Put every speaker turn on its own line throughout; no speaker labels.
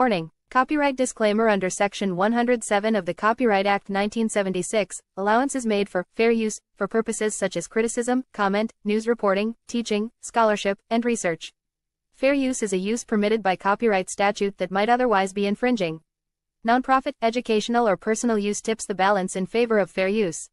Warning. Copyright disclaimer. Under Section 107 of the Copyright Act 1976, allowance is made for fair use for purposes such as criticism, comment, news reporting, teaching, scholarship, and research. Fair use is a use permitted by copyright statute that might otherwise be infringing. Nonprofit, educational, or personal use tips the balance in favor of fair use.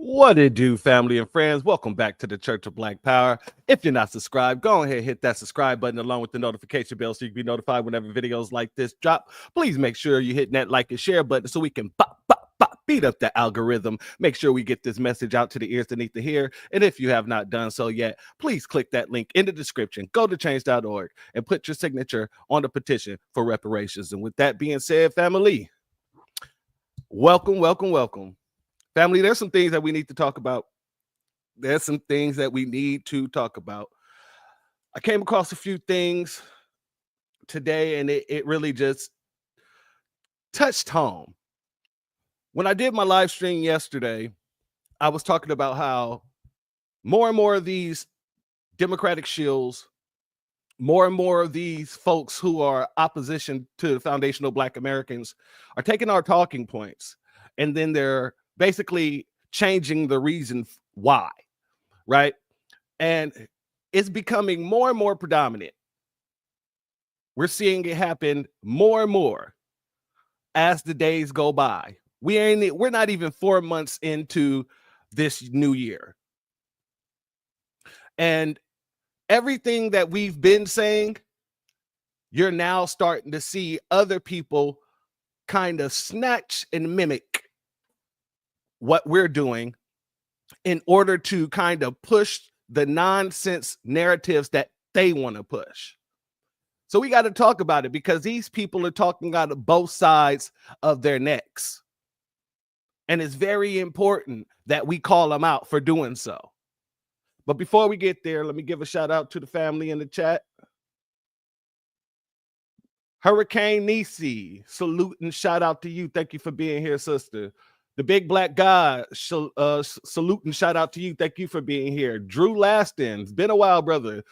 What it do, family and friends? Welcome back to the Church of Black Power. If you're not subscribed, go ahead and hit that subscribe button along with the notification bell so you can be notified whenever videos like this drop. Please make sure you hit that like and share button so we can beat up the algorithm. Make sure we get this message out to the ears that need to hear. And if you have not done so yet, please click that link in the description. Go to change.org and put your signature on the petition for reparations. And with that being said, family, welcome. Family, there's some things that we need to talk about. I came across a few things today, and it really just touched home. When I did my live stream yesterday, I was talking about how more and more of these Democratic shills, more and more of these folks who are opposition to the foundational Black Americans are taking our talking points, and then they're basically changing the reason why, right? And it's becoming more and more predominant. We're seeing it happen more and more as the days go by. We're not even 4 months into this new year. And everything that we've been saying, you're now starting to see other people kind of snatch and mimic what we're doing in order to kind of push the nonsense narratives that they want to push. So we got to talk about it because these people are talking out of both sides of their necks. And it's very important that we call them out for doing so. But before we get there, let me give a shout out to the family in the chat. Hurricane Nisi, salute and shout out to you. Thank you for being here, sister. The Big Black God, salute and shout out to you. Thank you for being here. Drew Laston, it's been a while, brother.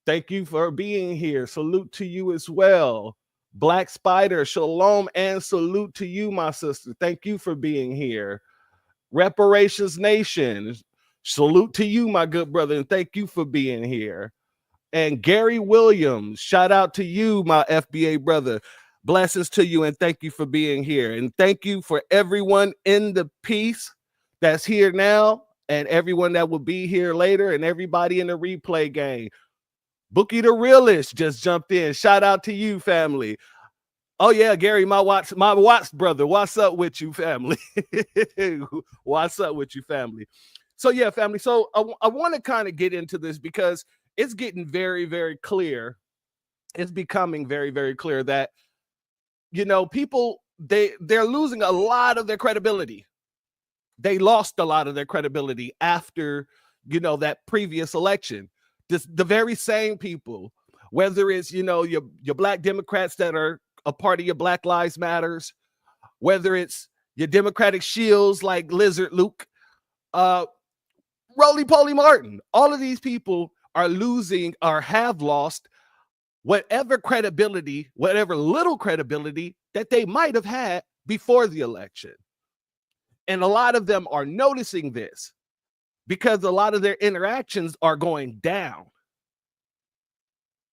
Thank you for being here. Salute to you as well. Black Spider, shalom and salute to you, my sister. Thank you for being here. Reparations Nation, salute to you, my good brother, and thank you for being here. And Gary Williams, shout out to you, my FBA brother. Blessings to you and thank you for being here. And thank you for everyone in the piece that's here now and everyone that will be here later and everybody in the replay game. Bookie the Realist just jumped in. Shout out to you, family. Oh yeah, Gary, my Watts brother. What's up with you, family? What's up with you, family? So yeah, family. So I want to kind of get into this because it's getting very, very clear. It's becoming very, very clear that people they're losing a lot of their credibility. They lost a lot of their credibility after that previous election. The very same people, whether it's your Black Democrats that are a part of your Black Lives Matters, whether it's your Democratic shills like Lizard Luke, Roly Poly Martin, all of these people are losing or have lost whatever credibility, whatever little credibility that they might have had before the election. And a lot of them are noticing this because a lot of their interactions are going down.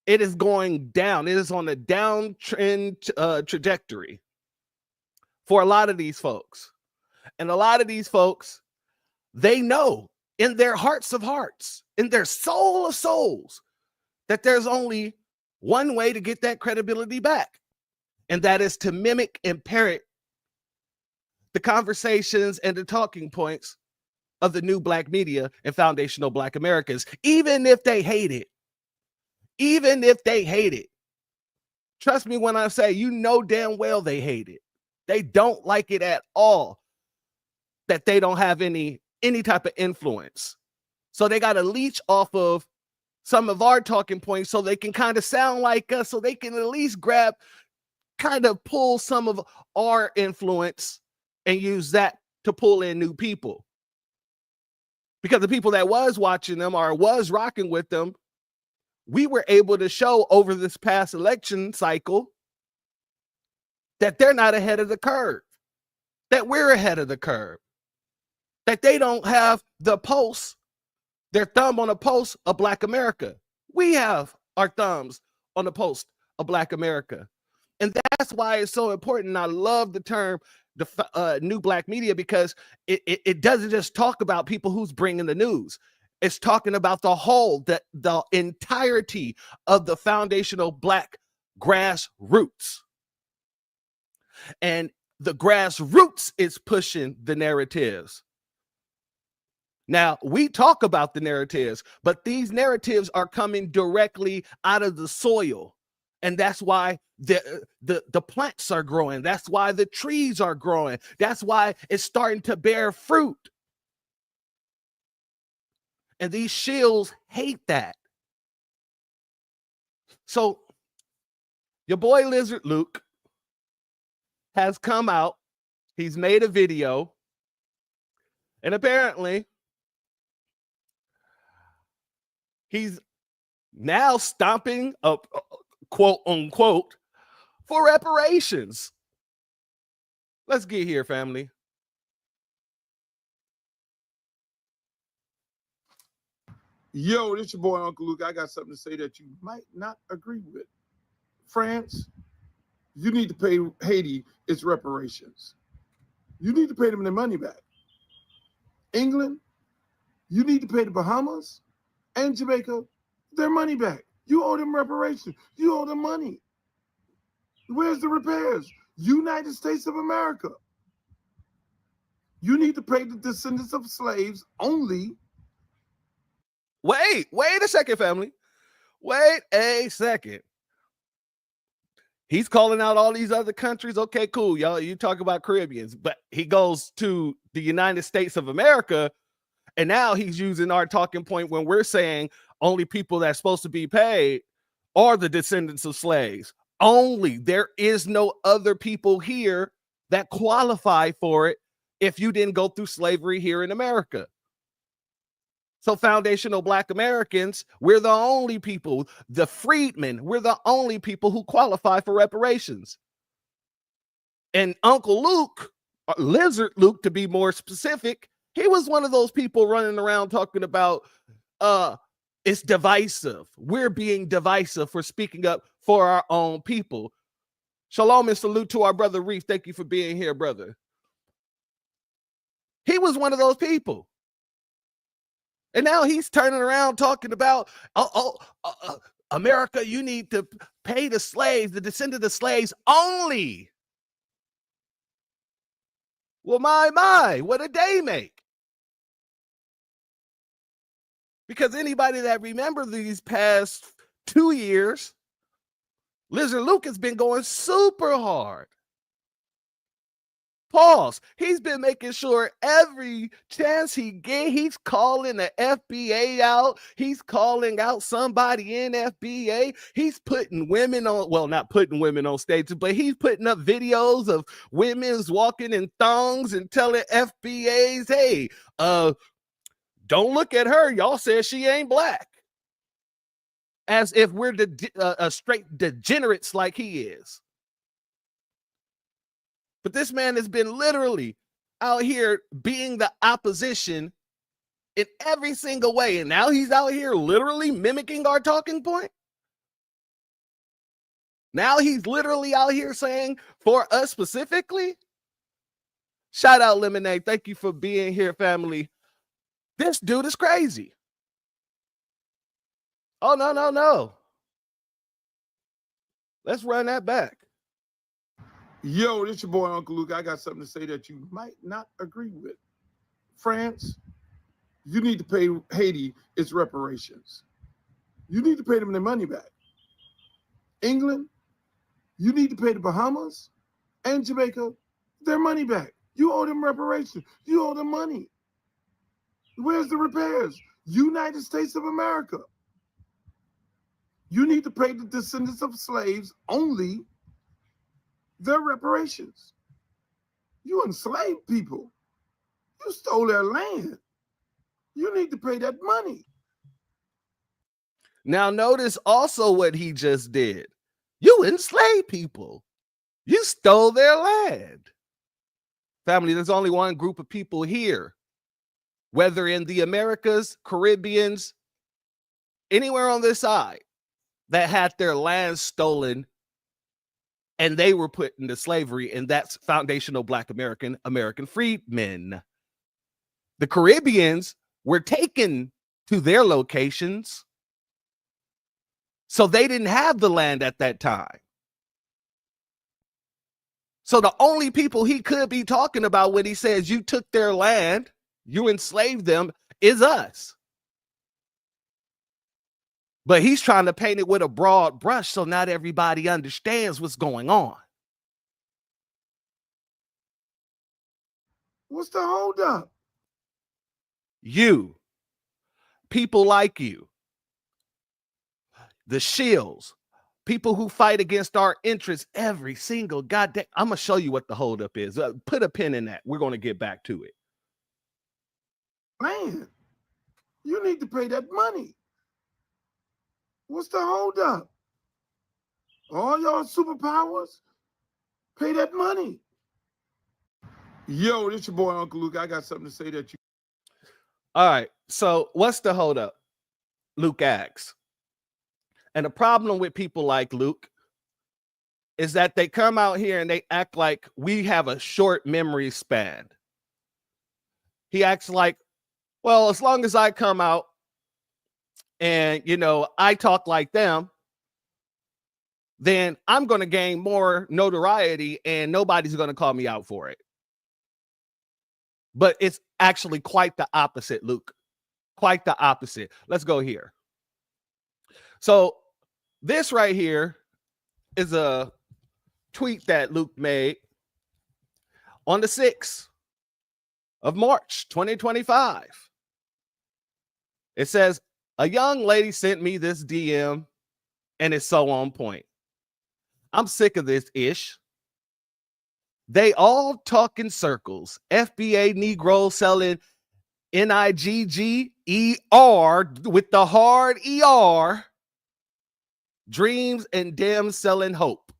It is going down. It is on a downtrend trajectory for a lot of these folks. And a lot of these folks, they know in their hearts of hearts, in their soul of souls, that there's only one way to get that credibility back. And that is to mimic and parrot the conversations and the talking points of the new Black media and foundational Black Americans, even if they hate it. Even if they hate it. Trust me when I say, damn well they hate it. They don't like it at all that they don't have any type of influence. So they got to leech off of some of our talking points so they can kind of sound like us, so they can at least pull some of our influence and use that to pull in new people. Because the people that was watching them or was rocking with them, we were able to show over this past election cycle that they're not ahead of the curve, that we're ahead of the curve, that they don't have their thumb on a pulse of Black America. We have our thumbs on the pulse of Black America. And that's why it's so important. I love the term the new Black media, because it doesn't just talk about people who's bringing the news. It's talking about the entirety of the foundational Black grassroots. And the grassroots is pushing the narratives. Now, we talk about the narratives, but these narratives are coming directly out of the soil. And that's why the plants are growing. That's why the trees are growing. That's why it's starting to bear fruit. And these shills hate that. So your boy Lizard Luke has come out. He's made a video. And apparently, he's now stomping up, quote unquote, for reparations. Let's get here, family.
Yo, this your boy Uncle Luke. I got something to say that you might not agree with. France, you need to pay Haiti its reparations. You need to pay them their money back. England, you need to pay the Bahamas and Jamaica their money back. You owe them reparations. You owe them money. Where's the repairs? United States of America. You need to pay the descendants of slaves only.
Wait a second, family. Wait a second. He's calling out all these other countries. Okay, cool, y'all. You talk about Caribbeans, but he goes to the United States of America, and now he's using our talking point when we're saying only people that's supposed to be paid are the descendants of slaves. Only. There is no other people here that qualify for it if you didn't go through slavery here in America. So foundational Black Americans, we're the only people, the freedmen, we're the only people who qualify for reparations. And Uncle Luke, Lizard Luke to be more specific, he was one of those people running around talking about it's divisive. We're being divisive for speaking up for our own people. Shalom and salute to our brother Reef. Thank you for being here, brother. He was one of those people. And now he's turning around talking about America, you need to pay the slaves, the descendants of slaves only. Well, my, what a day make. Because anybody that remembers these past 2 years, Lizard Luke has been going super hard. Pause. He's been making sure every chance he get, he's calling the FBA out. He's calling out somebody in FBA. He's putting women on, well, not putting women on stages, but he's putting up videos of women's walking in thongs and telling FBAs, hey, don't look at her. Y'all said she ain't black. As if we're straight degenerates like he is. But this man has been literally out here being the opposition in every single way. And now he's out here literally mimicking our talking point. Now he's literally out here saying for us specifically. Shout out Lemonade. Thank you for being here, family. This dude is crazy. Oh, no. Let's run that back.
Yo, this your boy, Uncle Luke. I got something to say that you might not agree with. France, you need to pay Haiti its reparations. You need to pay them their money back. England, you need to pay the Bahamas and Jamaica their money back. You owe them reparations. You owe them money. Where's the repairs? United States of America. You need to pay the descendants of slaves only their reparations. You enslaved people. You stole their land. You need to pay that money.
Now notice also what he just did. You enslaved people. You stole their land. Family, there's only one group of people here, whether in the Americas, Caribbeans, anywhere on this side, that had their land stolen and they were put into slavery, and that's foundational Black American freedmen. The Caribbeans were taken to their locations, so they didn't have the land at that time. So the only people he could be talking about when he says you took their land, you enslaved them, is us. But he's trying to paint it with a broad brush so not everybody understands what's going on.
What's the holdup?
You, people like you, the shills, people who fight against our interests every single goddamn. I'm going to show you what the holdup is. Put a pin in that. We're going to get back to it.
Man, you need to pay that money. What's the holdup? All y'all superpowers, pay that money. Yo, this your boy, Uncle Luke. I got something to say that you.
All right. So what's the holdup? Luke asks. And the problem with people like Luke is that they come out here and they act like we have a short memory span. He acts like, well, as long as I come out and, I talk like them, then I'm going to gain more notoriety and nobody's going to call me out for it. But it's actually quite the opposite, Luke. Quite the opposite. Let's go here. So this right here is a tweet that Luke made on the 6th of March, 2025. It says, a young lady sent me this DM and it's so on point. I'm sick of this ish. They all talk in circles. FBA Negro selling NIGGER with the hard ER. Dreams and Dems selling hope.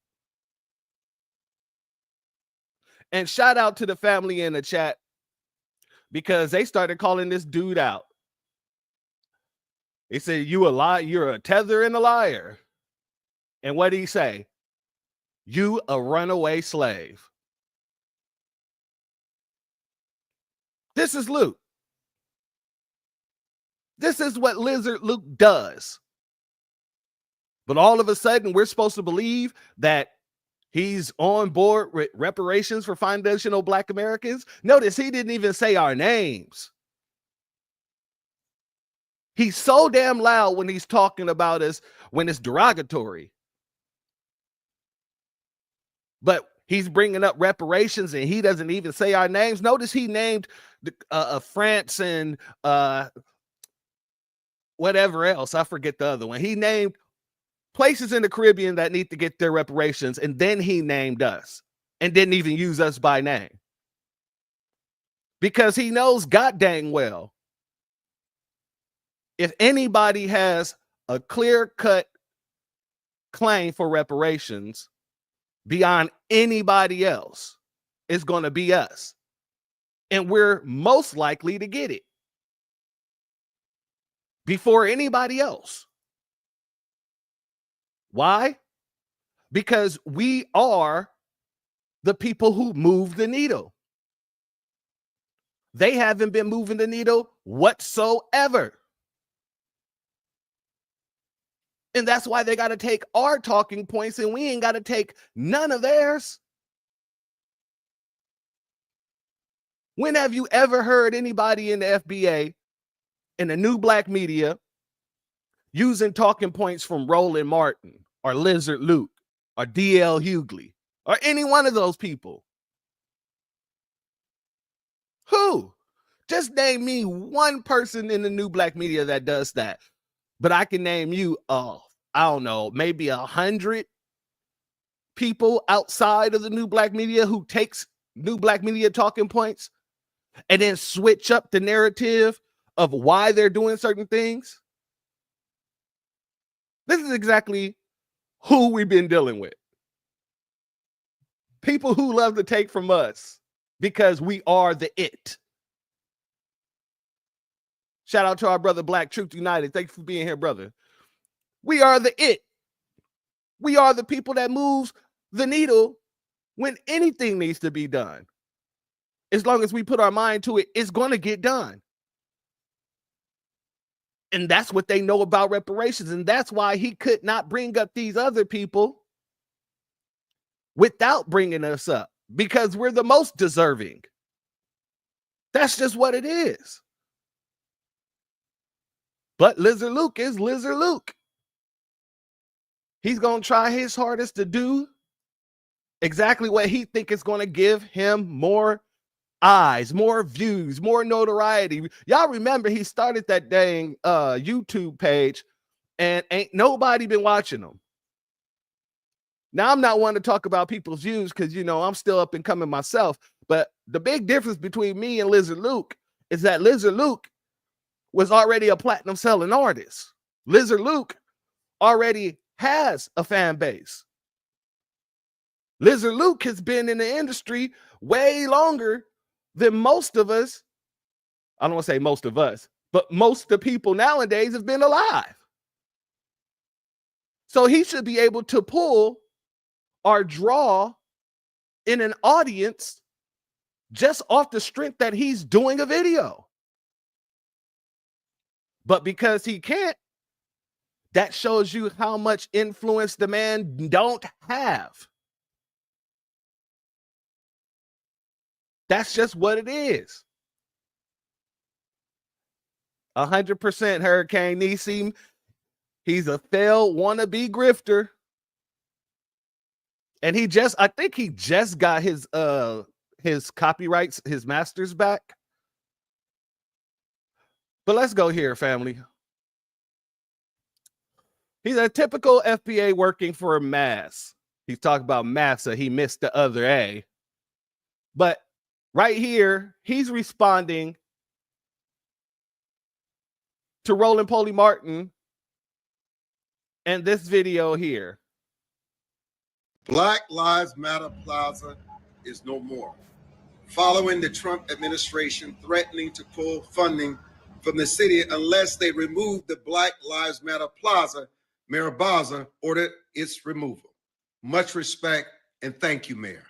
And shout out to the family in the chat because they started calling this dude out. They said, you a lie, you're a tether and a liar. And what did he say? You a runaway slave. This is Luke. This is what Lizard Luke does. But all of a sudden, we're supposed to believe that he's on board with reparations for foundational Black Americans. Notice he didn't even say our names. He's so damn loud when he's talking about us when it's derogatory. But he's bringing up reparations and he doesn't even say our names. Notice he named France and whatever else. I forget the other one. He named places in the Caribbean that need to get their reparations, and then he named us and didn't even use us by name. Because he knows god dang well, if anybody has a clear-cut claim for reparations beyond anybody else, it's going to be us. And we're most likely to get it before anybody else. Why? Because we are the people who move the needle. They haven't been moving the needle whatsoever. And that's why they got to take our talking points and we ain't got to take none of theirs. When have you ever heard anybody in the FBA, in the new Black media, using talking points from Roland Martin or Lizard Luke or D.L. Hughley or any one of those people? Who? Just name me one person in the new Black media that does that. But I can name you, I don't know, maybe 100 people outside of the new Black media who takes new Black media talking points and then switch up the narrative of why they're doing certain things. This is exactly who we've been dealing with. People who love to take from us because we are the it. Shout out to our brother Black Truth United. Thanks for being here, brother. We are the it. We are the people that moves the needle when anything needs to be done. As long as we put our mind to it, it's going to get done. And that's what they know about reparations. And that's why he could not bring up these other people without bringing us up, because we're the most deserving. That's just what it is. But Lizard Luke is Lizard Luke. He's going to try his hardest to do exactly what he thinks is going to give him more eyes, more views, more notoriety. Y'all remember he started that dang YouTube page and ain't nobody been watching him. Now, I'm not one to talk about people's views because, you know, I'm still up and coming myself. But the big difference between me and Lizard Luke is that Lizard Luke was already a platinum selling artist. Lizard Luke already has a fan base. Lizard Luke has been in the industry way longer than most of us. I don't want to say most of us, but most of the people nowadays have been alive. So he should be able to pull or draw in an audience just off the strength that he's doing a video. But because he can't, that shows you how much influence the man don't have. That's just what it is. 100% Hurricane Nissim. He's a failed wannabe grifter. And I think he just got his copyrights, his masters back. But let's go here, family. He's a typical FBA working for a mass. He's talking about massa. He missed the other A. But right here, he's responding to Roland Polly Martin and this video here.
Black Lives Matter Plaza is no more. Following the Trump administration threatening to pull funding from the city unless they remove the Black Lives Matter Plaza, Mayor Bowser ordered its removal. Much respect and thank you, Mayor.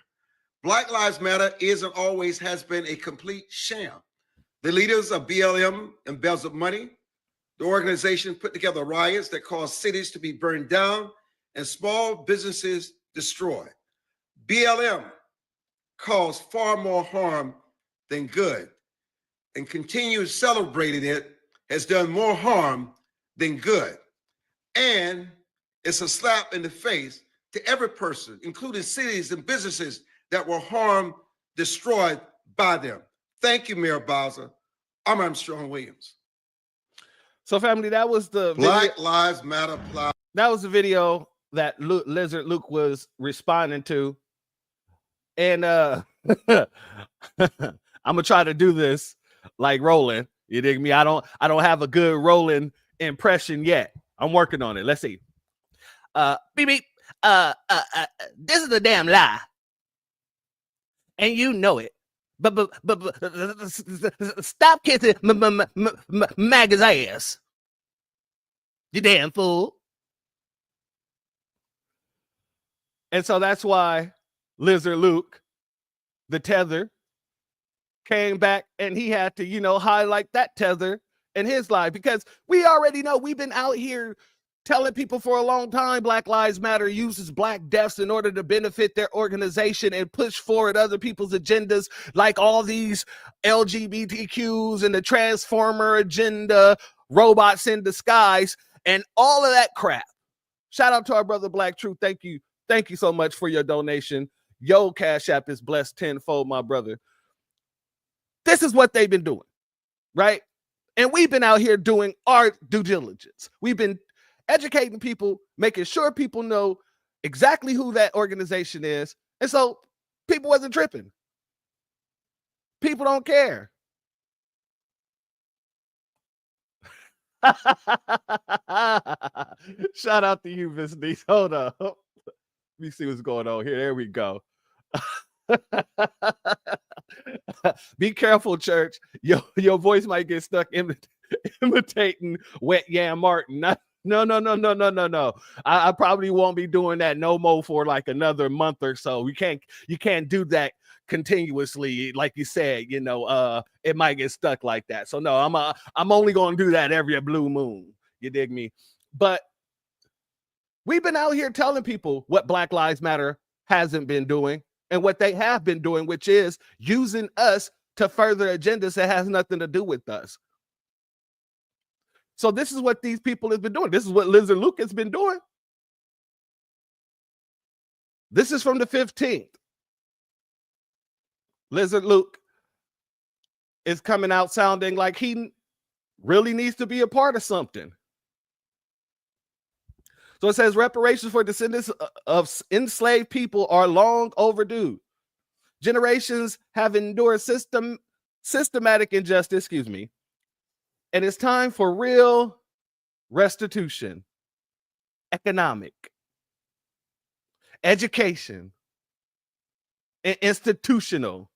Black Lives Matter is and always has been a complete sham. The leaders of BLM embezzled money. The organization put together riots that caused cities to be burned down and small businesses destroyed. BLM caused far more harm than good, and continuing celebrating it has done more harm than good. And it's a slap in the face to every person, including cities and businesses that were harmed, destroyed by them. Thank you, Mayor Bowser. I'm Armstrong Williams.
So, family, that was the
Black Lives Matter.
That was the video that Lizard Luke was responding to. And I'm gonna try to do this like Roland. You dig me? I don't have a good Roland impression yet. I'm working on it. Let's see. Beep beep. This is a damn lie, and you know it. But stop kissing Maggie's ass, you damn fool. And so that's why Lizard Luke, the tether, came back and he had to, highlight that tether in his life, because we already know, we've been out here telling people for a long time Black Lives Matter uses Black deaths in order to benefit their organization and push forward other people's agendas, like all these LGBTQs and the transformer agenda, robots in disguise, and all of that crap. Shout out to our brother Black Truth. Thank you so much for your donation. Yo, Cash App is blessed tenfold, my brother. This is what they've been doing, right? And we've been out here doing our due diligence. We've been educating people, making sure people know exactly who that organization is. And so people wasn't tripping. People don't care. Shout out to you, Miss Niece. Hold up. Let me see what's going on here. There we go. Be careful, church. Your voice might get stuck imitating Wet Yam Martin. No. I probably won't be doing that no more for like another month or so. You can't do that continuously, like you said. It might get stuck like that. So no, I'm only gonna do that every blue moon. You dig me? But we've been out here telling people what Black Lives Matter hasn't been doing and what they have been doing, which is using us to further agendas that has nothing to do with us. So this is what these people have been doing. This is what Lizard Luke has been doing. This is from the 15th. Lizard Luke is coming out sounding like he really needs to be a part of something. So it says reparations for descendants of enslaved people are long overdue. Generations have endured systematic injustice, and it's time for real restitution, economic, education, and institutional.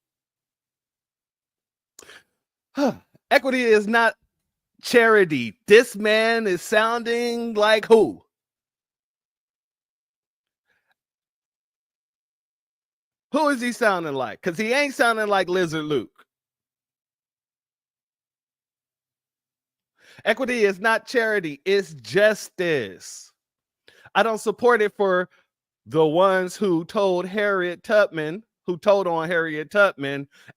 Equity is not charity. This man is sounding like who? Who is he sounding like? Because he ain't sounding like Lizard Luke. Equity is not charity, it's justice. I don't support it for the ones who told on Harriet Tubman,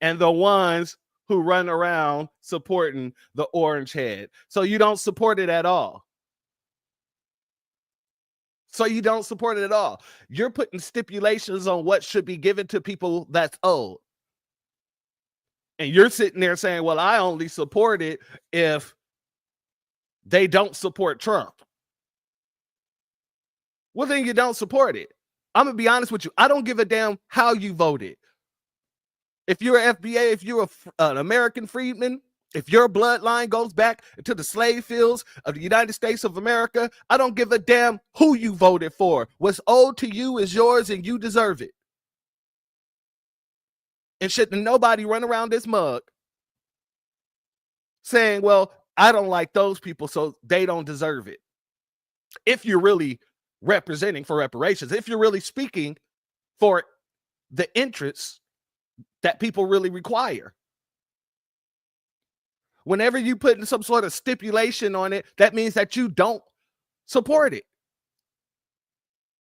and the ones who run around supporting the orange head. So you don't support it at all. You're putting stipulations on what should be given to people that's old. And you're sitting there saying, well, I only support it if they don't support Trump. Well, then you don't support it. I'm going to be honest with you. I don't give a damn how you voted. If you're an FBA, if you're an American freedman, if your bloodline goes back to the slave fields of the United States of America, I don't give a damn who you voted for. What's owed to you is yours and you deserve it. And shouldn't nobody run around this mug saying, well, I don't like those people, so they don't deserve it. If you're really representing for reparations, if you're really speaking for the interests that people really require. Whenever you put some sort of stipulation on it, that means that you don't support it.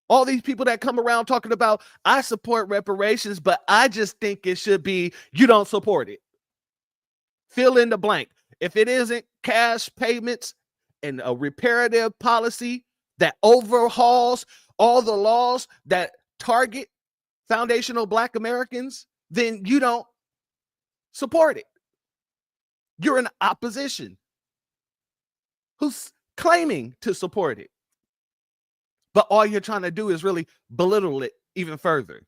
All these people that come around talking about, I support reparations, but I just think it should be, you don't support it. Fill in the blank. If it isn't cash payments and a reparative policy that overhauls all the laws that target foundational Black Americans, then you don't support it. You're in opposition who's claiming to support it. But all you're trying to do is really belittle it even further.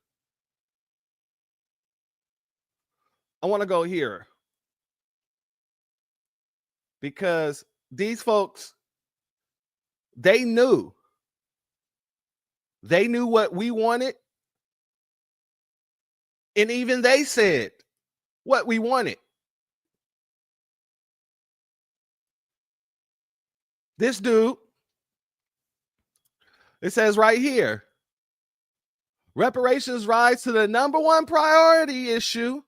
I want to go here because these folks, they knew what we wanted. And even they said what we wanted. This dude, it says right here, reparations rise to the #1 priority issue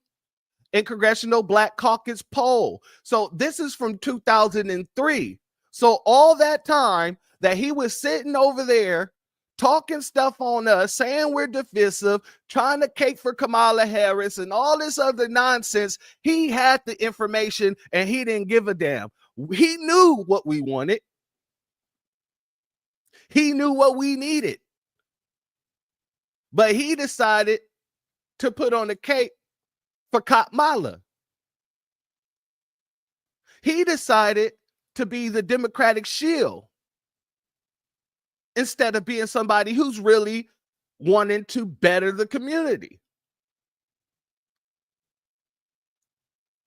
in Congressional Black Caucus poll. So this is from 2003. So all that time that he was sitting over there talking stuff on us, saying we're divisive, trying to cape for Kamala Harris and all this other nonsense, he had the information and he didn't give a damn. He knew what we wanted. He knew what we needed. But he decided to put on the cape for Kamala. He decided to be the Democratic shield instead of being somebody who's really wanting to better the community.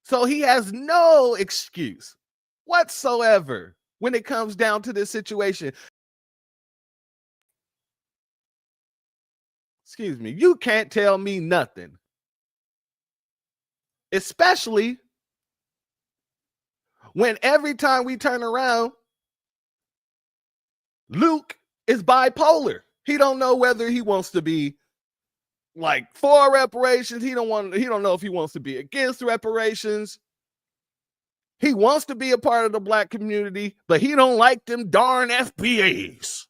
So he has no excuse whatsoever when it comes down to this situation. Excuse me, you can't tell me nothing. Especially when every time we turn around, Luke is bipolar. He don't know whether he wants to be like for reparations. He don't know if he wants to be against reparations. He wants to be a part of the Black community, but he don't like them darn FBAs.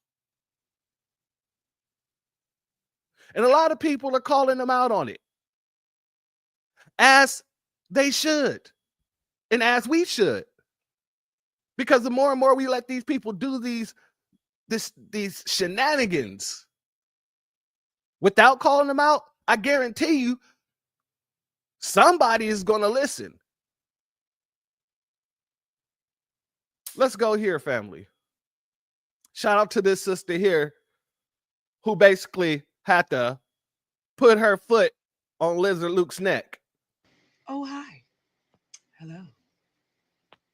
And a lot of people are calling him out on it, as they should, and as we should. Because the more and more we let these people do these shenanigans without calling them out, I guarantee you somebody is going to listen. Let's go here, family. Shout out to this sister here who basically had to put her foot on Lizard Luke's neck.
Oh, hi. Hello.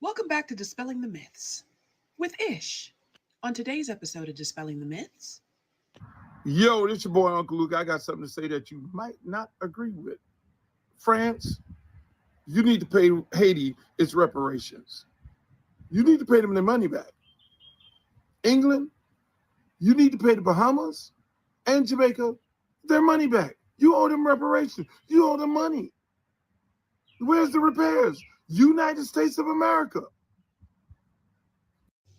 Welcome back to Dispelling the Myths with Ish. On today's episode of Dispelling the Myths.
Yo, this your boy, Uncle Luke. I got something to say that you might not agree with. France, you need to pay Haiti its reparations. You need to pay them their money back. England, you need to pay the Bahamas and Jamaica their money back. You owe them reparations. You owe them money. Where's the repairs? United States of America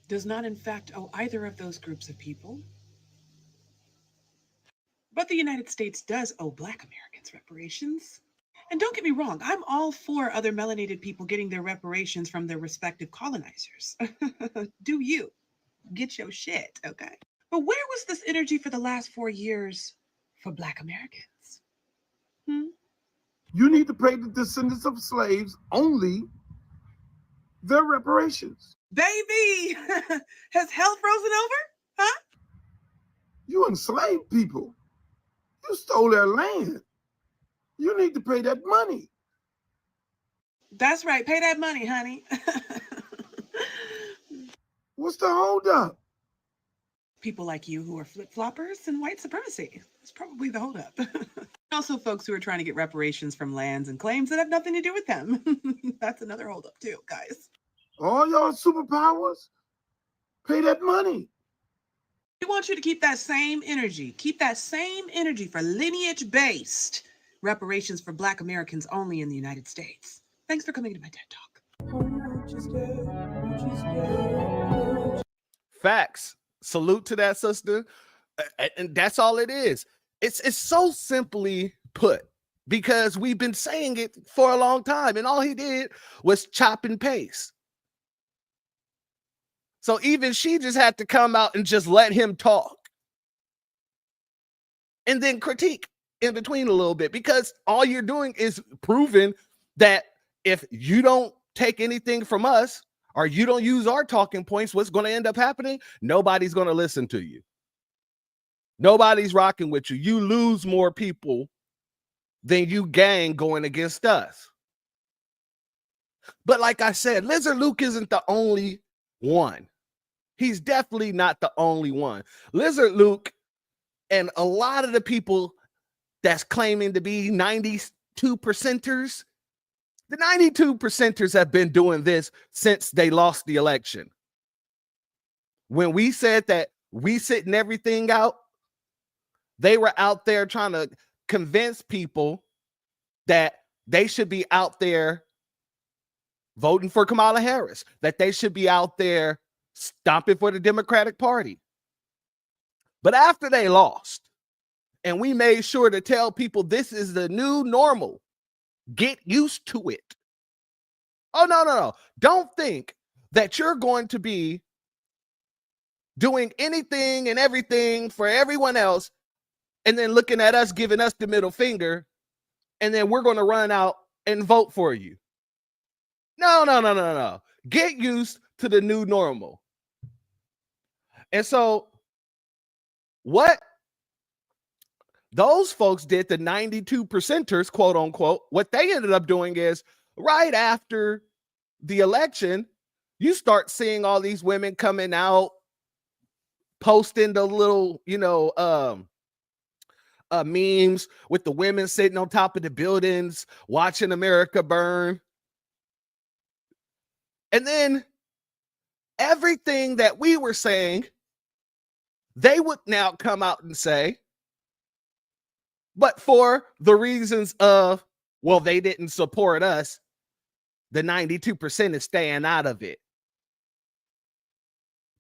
does not in fact owe either of those groups of people. But the United States does owe Black Americans reparations. And don't get me wrong, I'm all for other melanated people getting their reparations from their respective colonizers. Do you? Get your shit, okay? But where was this energy for the last 4 years for Black Americans?
You need to pay the descendants of slaves only their reparations.
Baby, has hell frozen over? Huh?
You enslaved people. You stole their land. You need to pay that money.
That's right. Pay that money, honey.
What's the holdup?
People like you who are flip-floppers and white supremacy. That's probably the holdup. Also, folks who are trying to get reparations from lands and claims that have nothing to do with them. That's another holdup too, guys.
All y'all superpowers, pay that money.
We want you to keep that same energy. Keep that same energy for lineage-based reparations for Black Americans only in the United States. Thanks for coming to my TED Talk.
Facts. Salute to that sister. And that's all it is. It's so simply put, because we've been saying it for a long time, and all he did was chop and paste. So even she just had to come out and just let him talk and then critique in between a little bit, because all you're doing is proving that if you don't take anything from us or you don't use our talking points, what's going to end up happening? Nobody's going to listen to you. Nobody's rocking with you. You lose more people than you gain going against us. But like I said, Lizard Luke isn't the only one. He's definitely not the only one. Lizard Luke and a lot of the people that's claiming to be 92 percenters, the 92 percenters have been doing this since they lost the election. When we said that we sitting everything out, they were out there trying to convince people that they should be out there voting for Kamala Harris, that they should be out there stomping for the Democratic Party. But after they lost, and we made sure to tell people this is the new normal, get used to it. Oh, no. Don't think that you're going to be doing anything and everything for everyone else and then looking at us, giving us the middle finger, and then we're going to run out and vote for you. No. Get used to the new normal. And so what those folks did, the 92 percenters, quote unquote, what they ended up doing is right after the election, you start seeing all these women coming out, posting the little, memes with the women sitting on top of the buildings, watching America burn. And then everything that we were saying, they would now come out and say, but for the reasons of, well, they didn't support us, the 92% is staying out of it.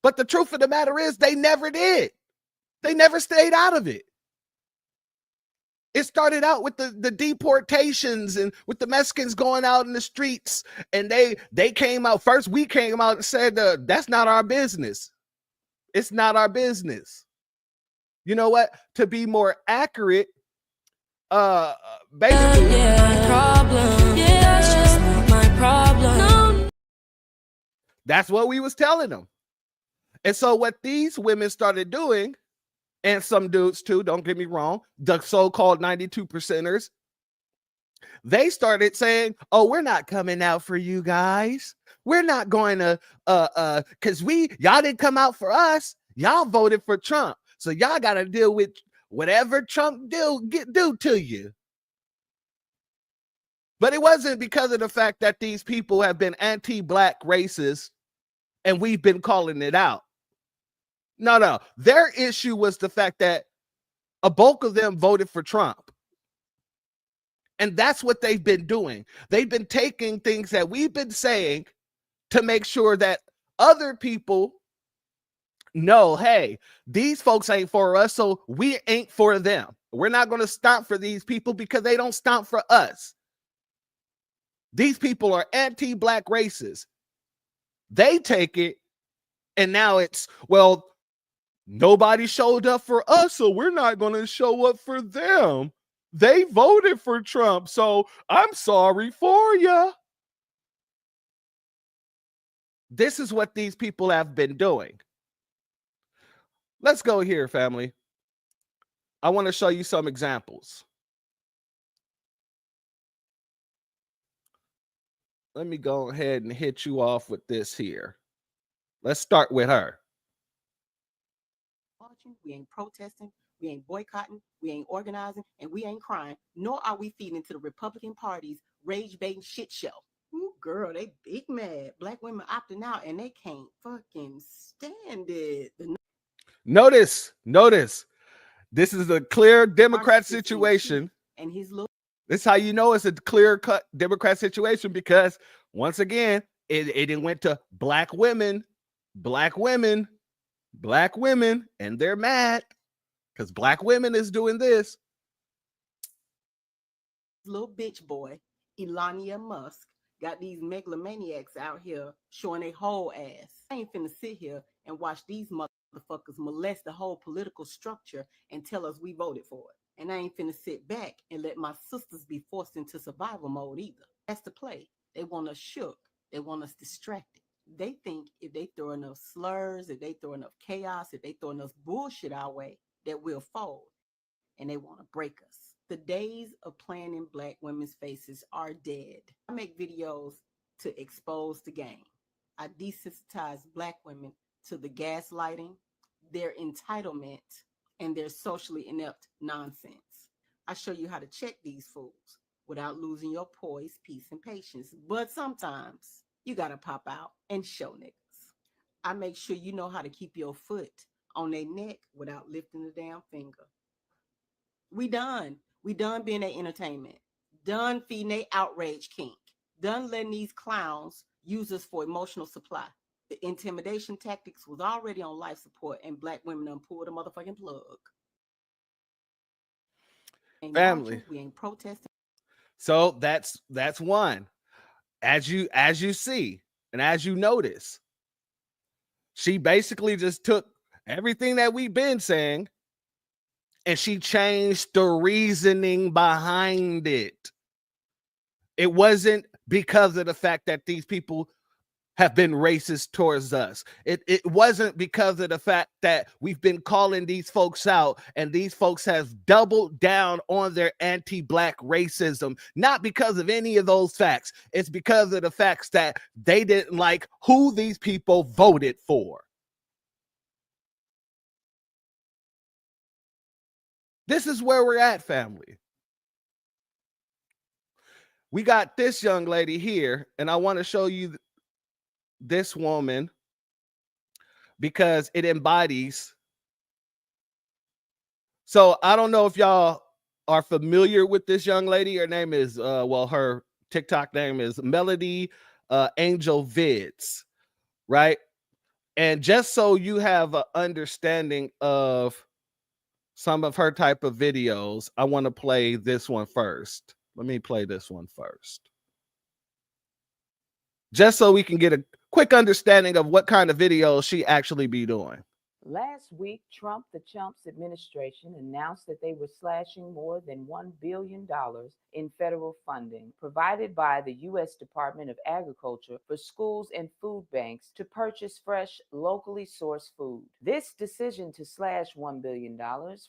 But the truth of the matter is they never did. They never stayed out of it. It started out with the deportations and with the Mexicans going out in the streets, and they came out first. We came out and said, that's not our business. It's not our business. You know what? To be more accurate, basically, that's what we was telling them. And so what these women started doing, and some dudes too, don't get me wrong, the so-called 92 percenters, they started saying, oh, we're not coming out for you guys. We're not going to, because y'all didn't come out for us. Y'all voted for Trump. So y'all got to deal with whatever Trump do to you. But it wasn't because of the fact that these people have been anti-black racists and we've been calling it out. No. Their issue was the fact that a bulk of them voted for Trump. And that's what they've been doing. They've been taking things that we've been saying to make sure that other people know, hey, these folks ain't for us, so we ain't for them. We're not going to stomp for these people because they don't stomp for us. These people are anti-black racists. They take it, and now it's, well, nobody showed up for us, so we're not going to show up for them. They voted for Trump, so I'm sorry for you. This is what these people have been doing. Let's go here, family. I want to show you some examples. Let me go ahead and hit you off with this here. Let's start with her.
We ain't protesting, we ain't boycotting, we ain't organizing, and we ain't crying, nor are we feeding into the Republican Party's rage-baiting shit show. Ooh, girl, they big mad. Black women opting out, and they can't fucking stand it.
Notice. This is a clear Democrat situation.
And his little.
This is how you know it's a clear-cut Democrat situation, because once again, it went to black women, and they're mad because black women is doing this.
Little bitch boy, Elania Musk, got these megalomaniacs out here showing their whole ass. I ain't finna sit here and watch these motherfuckers molest the whole political structure and tell us we voted for it. And I ain't finna sit back and let my sisters be forced into survival mode either. That's the play. They want us shook. They want us distracted. They think if they throw enough slurs, if they throw enough chaos, if they throw enough bullshit our way, that we'll fold. And they want to break us. The days of playing in black women's faces are dead. I make videos to expose the game. I desensitize black women to the gaslighting, their entitlement, and their socially inept nonsense. I show you how to check these fools without losing your poise, peace, and patience. But sometimes you gotta pop out and show niggas. I make sure you know how to keep your foot on their neck without lifting a damn finger. We done. We done being their entertainment. Done feeding their outrage kink. Done letting these clowns use us for emotional supply. The intimidation tactics was already on life support, and black women done pulled a motherfucking plug. Ain't
Family.
marching, we ain't protesting.
So that's one. As you see and as you notice, she basically just took everything that we've been saying and she changed the reasoning behind it. It wasn't because of the fact that these people have been racist towards us. It wasn't because of the fact that we've been calling these folks out and these folks have doubled down on their anti-black racism. Not because of any of those facts. It's because of the facts that they didn't like who these people voted for. This is where we're at, family. We got this young lady here, and I want to show you this woman because it embodies. So I don't know if y'all are familiar with this young lady. Her name is her TikTok name is Melody Angel Vids, right? And just so you have an understanding of some of her type of videos, I want to play this one first. Let me play this one first, just so we can get a quick understanding of what kind of videos she actually be doing.
Last week, Trump the Chump's administration announced that they were slashing more than $1 billion in federal funding provided by the U.S. Department of Agriculture for schools and food banks to purchase fresh, locally sourced food. This decision to slash $1 billion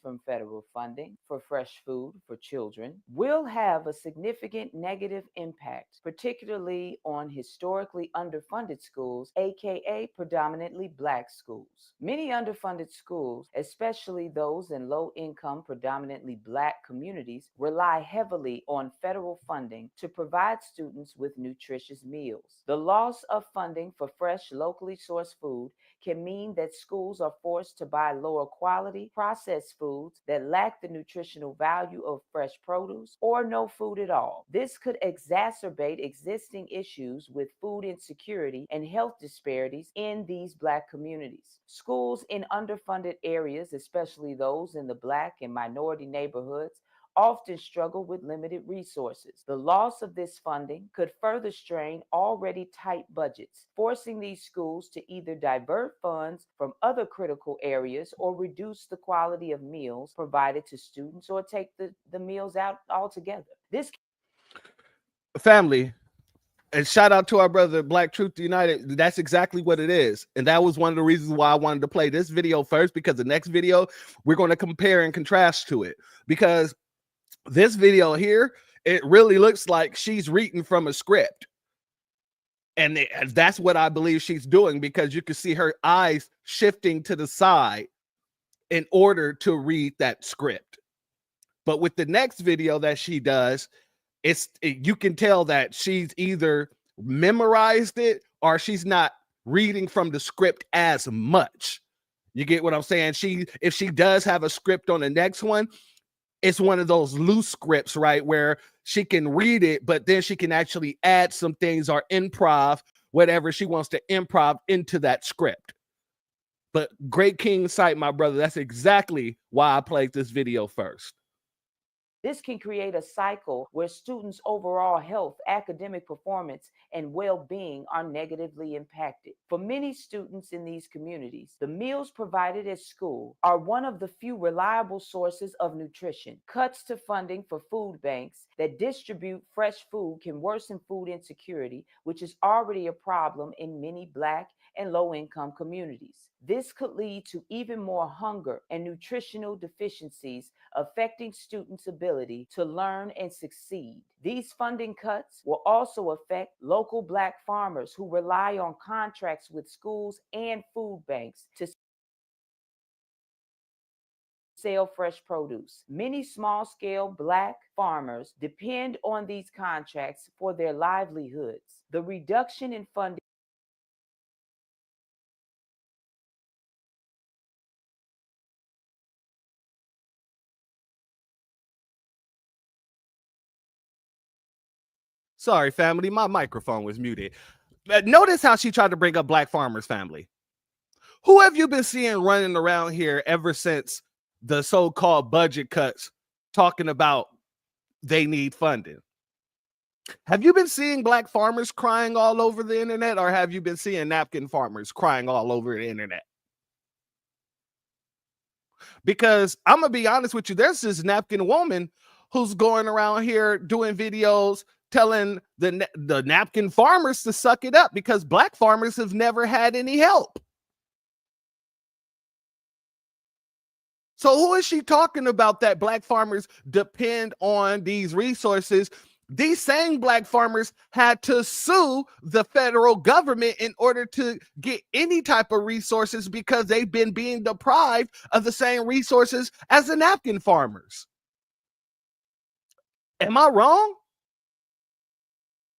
from federal funding for fresh food for children will have a significant negative impact, particularly on historically underfunded schools, aka predominantly Black schools. Many underfunded schools, especially those in low-income, predominantly Black communities, rely heavily on federal funding to provide students with nutritious meals. The loss of funding for fresh, locally sourced food can mean that schools are forced to buy lower quality, processed foods that lack the nutritional value of fresh produce or no food at all. This could exacerbate existing issues with food insecurity and health disparities in these Black communities. Schools in underfunded areas, especially those in the Black and minority neighborhoods, often struggle with limited resources. The loss of this funding could further strain already tight budgets, forcing these schools to either divert funds from other critical areas or reduce the quality of meals provided to students or take the meals out altogether. This
family, and shout out to our brother Black Truth United. That's exactly what it is. And that was one of the reasons why I wanted to play this video first, because the next video we're going to compare and contrast to it. Because this video here, it really looks like she's reading from a script. And that's what I believe she's doing, because you can see her eyes shifting to the side in order to read that script. But with the next video that she does, you can tell that she's either memorized it or she's not reading from the script as much. You get what I'm saying? If she does have a script on the next one, it's one of those loose scripts, right, where she can read it, but then she can actually add some things or improv whatever she wants to improv into that script. But great king sight, my brother. That's exactly why I played this video first.
This can create a cycle where students' overall health, academic performance, and well-being are negatively impacted. For many students in these communities, the meals provided at school are one of the few reliable sources of nutrition. Cuts to funding for food banks that distribute fresh food can worsen food insecurity, which is already a problem in many Black and low-income communities. This could lead to even more hunger and nutritional deficiencies, affecting students' ability to learn and succeed. These funding cuts will also affect local Black farmers who rely on contracts with schools and food banks to sell fresh produce. Many small-scale Black farmers depend on these contracts for their livelihoods. The reduction in funding
Sorry, family, my microphone was muted. Notice how she tried to bring up Black farmers, family. Who have you been seeing running around here ever since the so-called budget cuts talking about they need funding? Have you been seeing Black farmers crying all over the internet, or have you been seeing napkin farmers crying all over the internet? Because I'm going to be honest with you, there's this napkin woman who's going around here doing videos telling the napkin farmers to suck it up because Black farmers have never had any help. So who is she talking about that Black farmers depend on these resources? These same Black farmers had to sue the federal government in order to get any type of resources because they've been being deprived of the same resources as the napkin farmers. Am I wrong?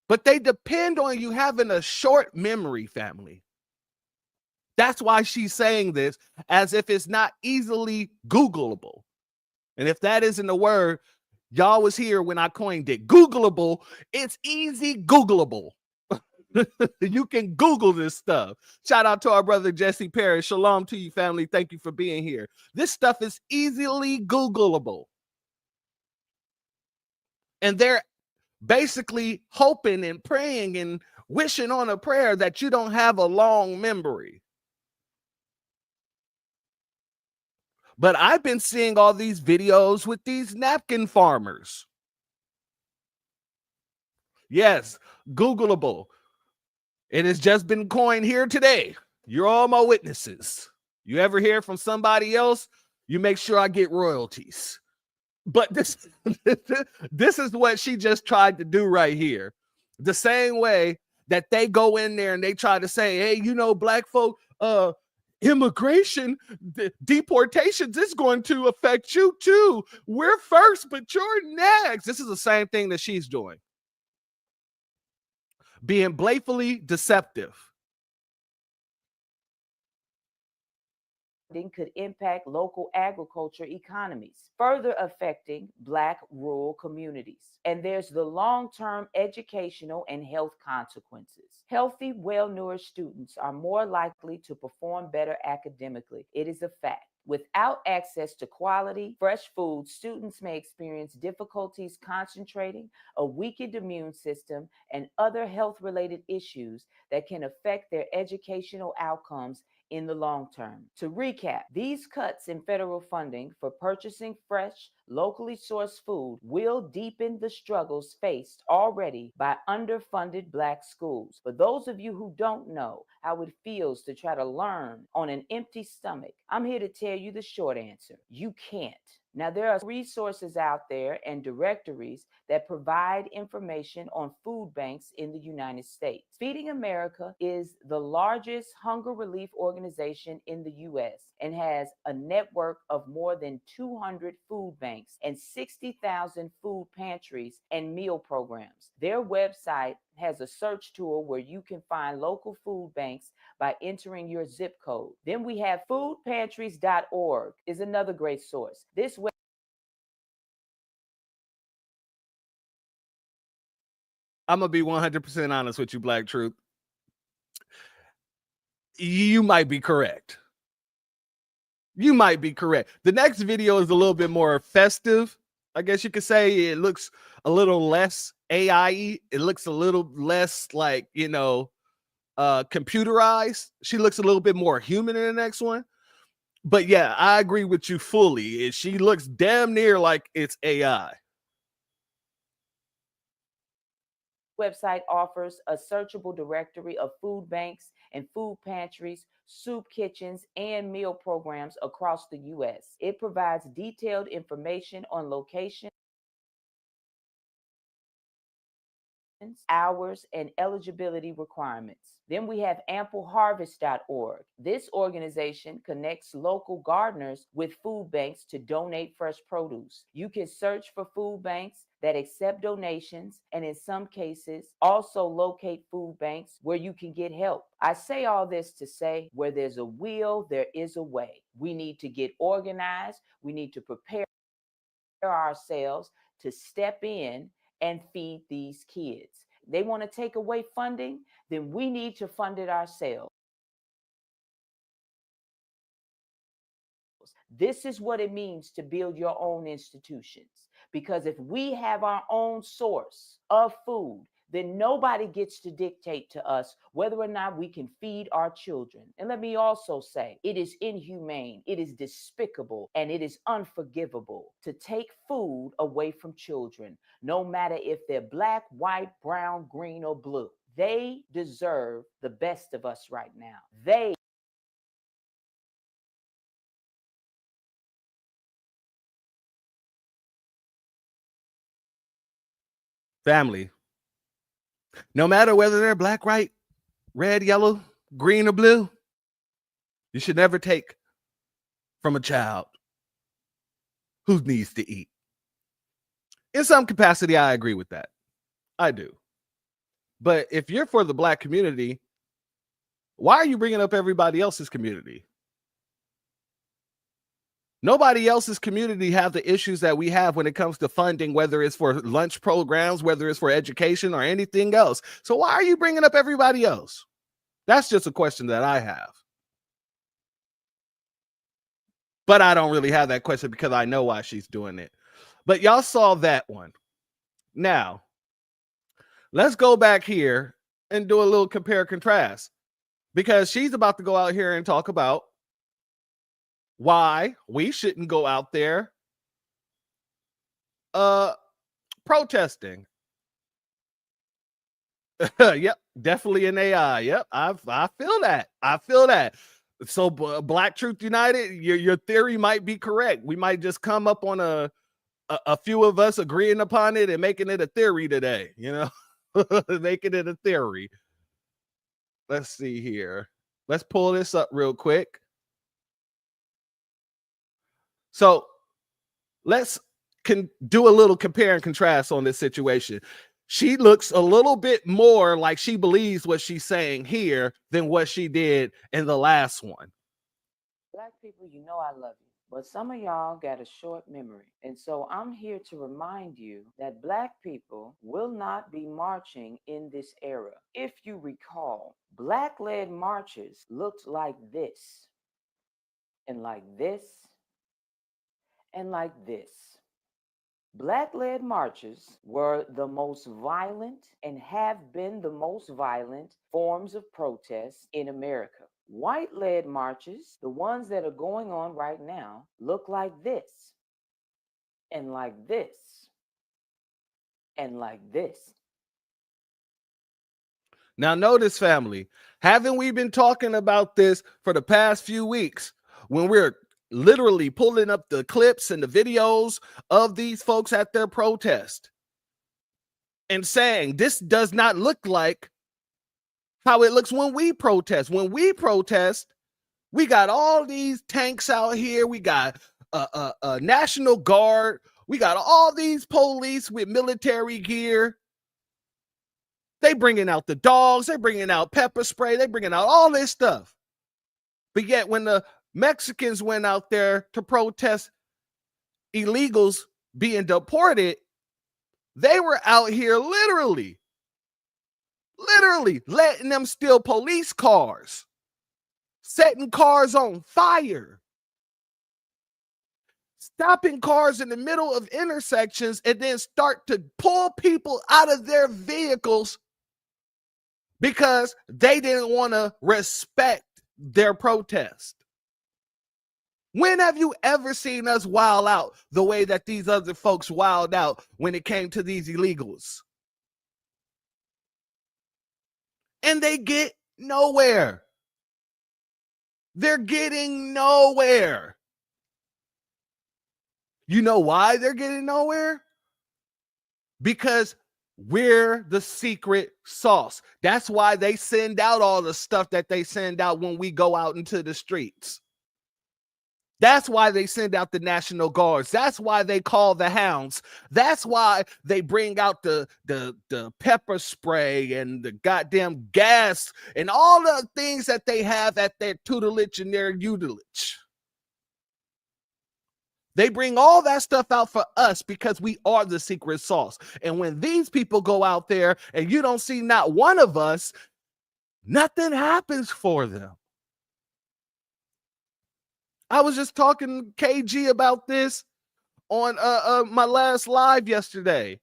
But they depend on you having a short memory, family. That's why she's saying this as if it's not easily Googleable. And if that isn't a word, y'all was here when I coined it. Googleable, it's easy Googleable. You can Google this stuff. Shout out to our brother Jesse Perry. Shalom to you, family. Thank you for being here. This stuff is easily Googleable. And they're basically hoping and praying and wishing on a prayer that you don't have a long memory. But I've been seeing all these videos with these napkin farmers. Yes, Googleable. It has just been coined here today. You're all my witnesses. You ever hear from somebody else, you make sure I get royalties. But this is what she just tried to do right here. The same way that they go in there and they try to say, hey, you know, Black folk, immigration, deportations is going to affect you too. We're first, but you're next. This is the same thing that she's doing. Being blatantly deceptive.
Could impact local agriculture economies, further affecting Black rural communities. And there's the long-term educational and health consequences. Healthy, well-nourished students are more likely to perform better academically. It is a fact. Without access to quality, fresh food, students may experience difficulties concentrating, a weakened immune system, and other health-related issues that can affect their educational outcomes in the long term. To recap, these cuts in federal funding for purchasing fresh, locally sourced food will deepen the struggles faced already by underfunded Black schools. For those of you who don't know how it feels to try to learn on an empty stomach, I'm here to tell you the short answer. You can't. Now, there are resources out there and directories that provide information on food banks in the United States. Feeding America is the largest hunger relief organization in the U.S. and has a network of more than 200 food banks and 60,000 food pantries and meal programs. Their website has a search tool where you can find local food banks by entering your zip code. Then we have foodpantries.org is another great source. This
I'm going to be 100% honest with you, Black Truth. You might be correct. You might be correct. The next video is a little bit more festive. I guess you could say it looks a little less AI-y. It looks a little less like, computerized. She looks a little bit more human in the next one. But yeah, I agree with you fully. She looks damn near like it's AI.
Website offers a searchable directory of food banks and food pantries, soup kitchens, and meal programs across the U.S. It provides detailed information on location, hours, and eligibility requirements. Then we have ampleharvest.org. This organization connects local gardeners with food banks to donate fresh produce. You can search for food banks that accept donations and in some cases also locate food banks where you can get help. I say all this to say where there's a will, there is a way. We need to get organized. We need to prepare ourselves to step in and feed these kids. They want to take away funding, then we need to fund it ourselves. This is what it means to build your own institutions. Because if we have our own source of food, then nobody gets to dictate to us whether or not we can feed our children. And let me also say, it is inhumane, it is despicable, and it is unforgivable to take food away from children, no matter if they're black, white, brown, green, or blue. They deserve the best of us right now.
Family. No matter whether they're black, white, red, yellow, green, or blue, you should never take from a child who needs to eat. In some capacity, I agree with that. I do. But if you're for the black community, why are you bringing up everybody else's community? Nobody else's community have the issues that we have when it comes to funding, whether it's for lunch programs, whether it's for education or anything else. So why are you bringing up everybody else? That's just a question that I have. But I don't really have that question because I know why she's doing it. But y'all saw that one. Now, let's go back here and do a little compare contrast, because she's about to go out here and talk about why we shouldn't go out there protesting. Yep, definitely an AI. Yep, I feel that. I feel that. So Black Truth United, your theory might be correct. We might just come up on a few of us agreeing upon it and making it a theory today, making it a theory. Let's see here. Let's pull this up real quick. So let's do a little compare and contrast on this situation. She looks a little bit more like she believes what she's saying here than what she did in the last one.
Black people, you know I love you, but some of y'all got a short memory. And so I'm here to remind you that Black people will not be marching in this era. If you recall, Black-led marches looked like this, and like this, and like this. Black-led marches were the most violent and have been the most violent forms of protest in America. White-led marches, the ones that are going on right now, look like this, and like this, and like this.
Now notice, family, haven't we been talking about this for the past few weeks when we're literally pulling up the clips and the videos of these folks at their protest and saying this does not look like how it looks when we protest. When we protest, we got all these tanks out here. We got a National Guard. We got all these police with military gear. They bringing out the dogs. They bringing out pepper spray. They bringing out all this stuff. But yet when the Mexicans went out there to protest illegals being deported, they were out here literally Literally letting them steal police cars, setting cars on fire, stopping cars in the middle of intersections, and then start to pull people out of their vehicles because they didn't want to respect their protest. When have you ever seen us wild out the way that these other folks wild out when it came to these illegals? And they get nowhere. They're getting nowhere. You know why they're getting nowhere? Because we're the secret sauce. That's why they send out all the stuff that they send out when we go out into the streets. That's why they send out the National Guards. That's why they call the hounds. That's why they bring out the pepper spray and the goddamn gas and all the things that they have at their tutelage and their utilage. They bring all that stuff out for us because we are the secret sauce. And when these people go out there and you don't see not one of us, nothing happens for them. I was just talking to KG about this on my last live yesterday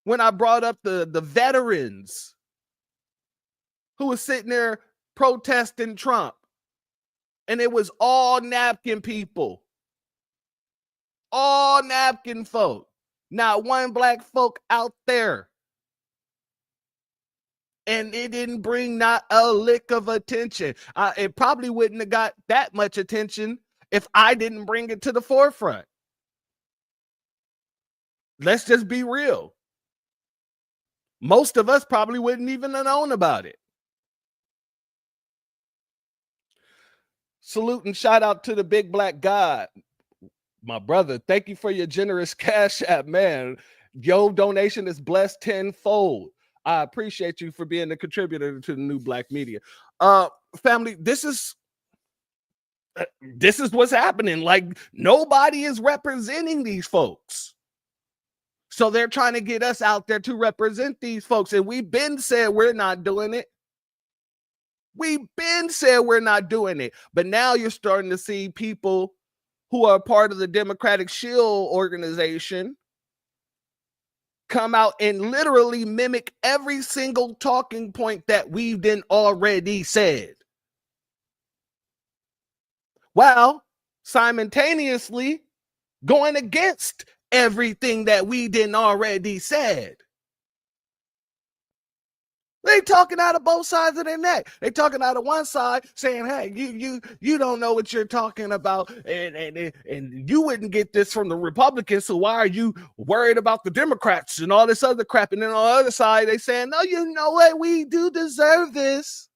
when I brought up the veterans who was sitting there protesting Trump. And it was all napkin people. All napkin folk. Not one black folk out there. And it didn't bring not a lick of attention. It probably wouldn't have got that much attention if I didn't bring it to the forefront. Let's just be real. Most of us probably wouldn't even have known about it. Salute and shout out to the big black God. My brother, thank you for your generous Cash App, man. Your donation is blessed tenfold. I appreciate you for being a contributor to the new black media. Family, this is what's happening. Like, nobody is representing these folks. So they're trying to get us out there to represent these folks. And we've been said we're not doing it. We've been said we're not doing it. But now you're starting to see people who are part of the Democratic Shield organization come out and literally mimic every single talking point that we've been already said. While simultaneously going against everything that we didn't already said. They talking out of both sides of their neck. They talking out of one side saying, hey, you don't know what you're talking about, and you wouldn't get this from the Republicans, so why are you worried about the Democrats and all this other crap? And then on the other side, they saying, no, you know what? We do deserve this.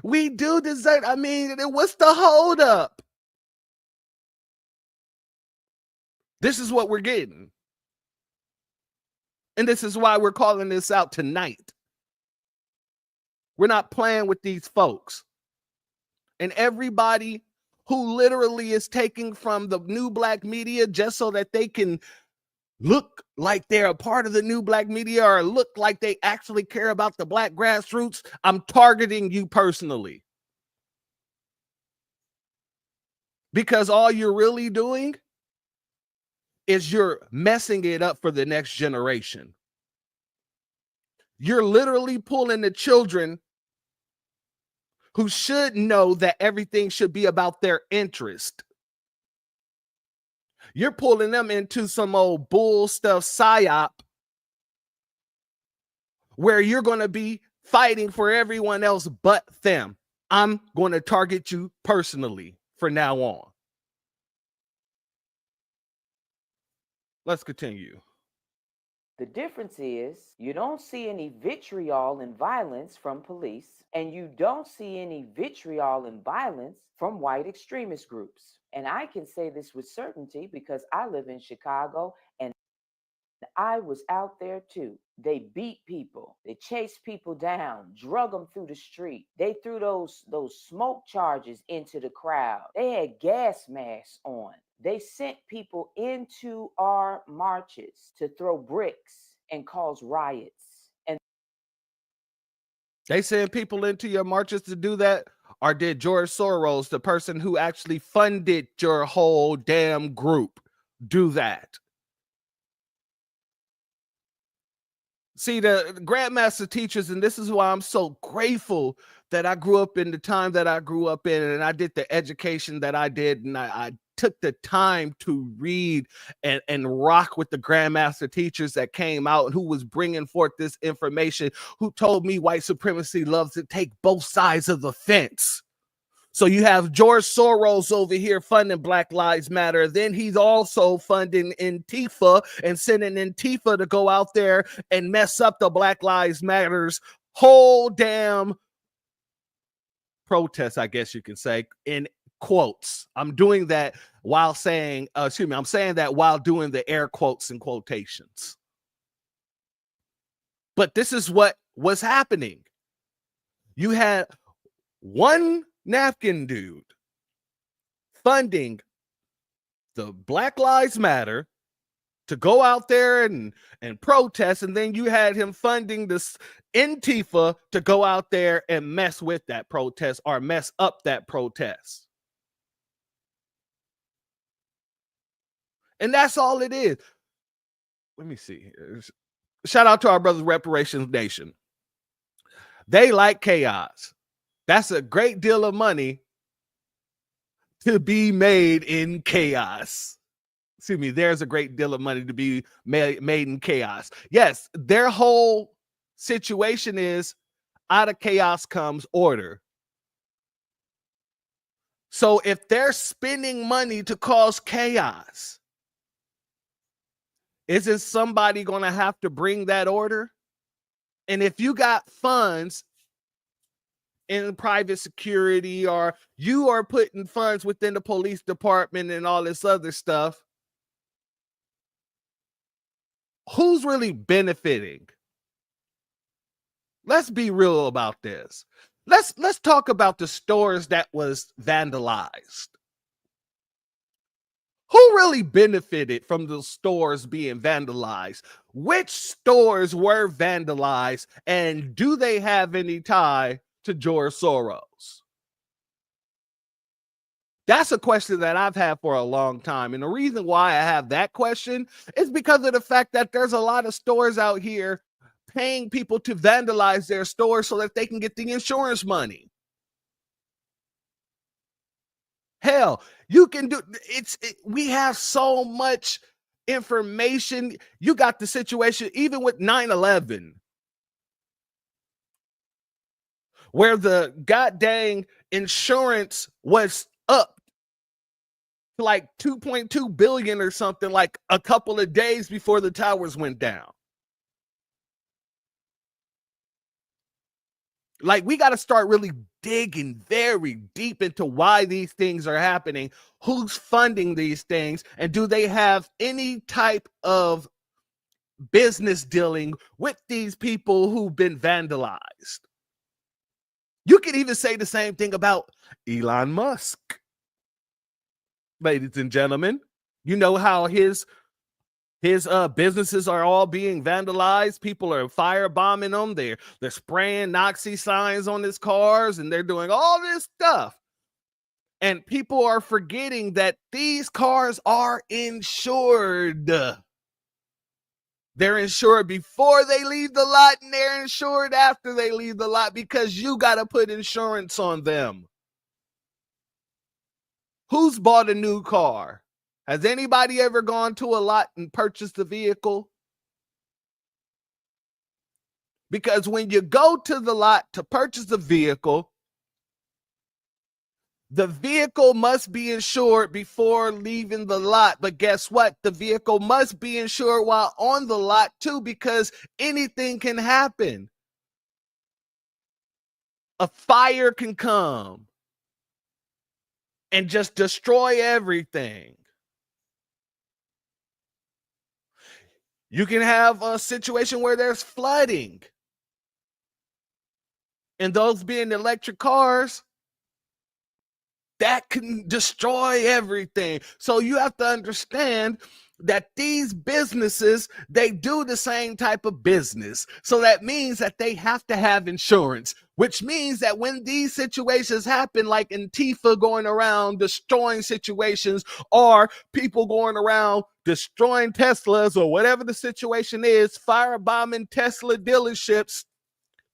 We do deserve, I mean, what's the holdup? This is what we're getting. And this is why we're calling this out tonight. We're not playing with these folks. And everybody who literally is taking from the new black media just so that they can look like they're a part of the new black media or look like they actually care about the black grassroots, I'm targeting you personally. Because all you're really doing is you're messing it up for the next generation. You're literally pulling the children who should know that everything should be about their interest. You're pulling them into some old bull stuff psyop where you're going to be fighting for everyone else but them. I'm going to target you personally from now on. Let's continue.
The difference is you don't see any vitriol and violence from police, and you don't see any vitriol and violence from white extremist groups. And I can say this with certainty because I live in Chicago and I was out there too. They beat people. They chased people down, drug them through the street. They threw those smoke charges into the crowd. They had gas masks on. They sent people into our marches to throw bricks and cause riots. And
They send people into your marches to do that? Or did George Soros, the person who actually funded your whole damn group, do that? See, the grandmaster teachers, and this is why I'm so grateful that I grew up in the time that I grew up in, and I did the education that I did, and I took the time to read and rock with the grandmaster teachers that came out and who was bringing forth this information, who told me white supremacy loves to take both sides of the fence. So you have George Soros over here funding Black Lives Matter. Then he's also funding Antifa and sending Antifa to go out there and mess up the Black Lives Matter's whole damn protest, I guess you can say, in quotes. I'm doing that while saying, I'm saying that while doing the air quotes and quotations. But this is what was happening. You had one napkin dude funding the Black Lives Matter to go out there and protest, and then you had him funding this Antifa to go out there and mess with that protest or mess up that protest. And that's all it is. Let me see here. Shout out to our brothers Reparations Nation. They like chaos. That's a great deal of money to be made in chaos. Excuse me, there's a great deal of money to be made in chaos. Yes, their whole situation is out of chaos comes order. So if they're spending money to cause chaos, isn't somebody going to have to bring that order? And if you got funds in private security, or you are putting funds within the police department and all this other stuff, who's really benefiting? Let's be real about this. Let's talk about the stores that was vandalized. Who really benefited from the stores being vandalized? Which stores were vandalized, and do they have any tie to George Soros? That's a question that I've had for a long time. And the reason why I have that question is because of the fact that there's a lot of stores out here paying people to vandalize their stores so that they can get the insurance money. Hell, you can do we have so much information. You got the situation even with 9/11, where the goddamn insurance was up to like 2.2 billion or something, like a couple of days before the towers went down. Like, we got to start really digging very deep into why these things are happening, who's funding these things, and do they have any type of business dealing with these people who've been vandalized? You can even say the same thing about Elon Musk. Ladies and gentlemen, you know how his businesses are all being vandalized. People are firebombing them. They're spraying Nazi signs on his cars, and they're doing all this stuff. And people are forgetting that these cars are insured. They're insured before they leave the lot, and they're insured after they leave the lot, because you got to put insurance on them. Who's bought a new car? Has anybody ever gone to a lot and purchased a vehicle? Because when you go to the lot to purchase a vehicle, the vehicle must be insured before leaving the lot. But guess what? The vehicle must be insured while on the lot too, because anything can happen. A fire can come and just destroy everything. You can have a situation where there's flooding, and those being electric cars, that can destroy everything. So you have to understand that these businesses, they do the same type of business. So that means that they have to have insurance, which means that when these situations happen, like Antifa going around destroying situations, or people going around destroying Teslas, or whatever the situation is, firebombing Tesla dealerships,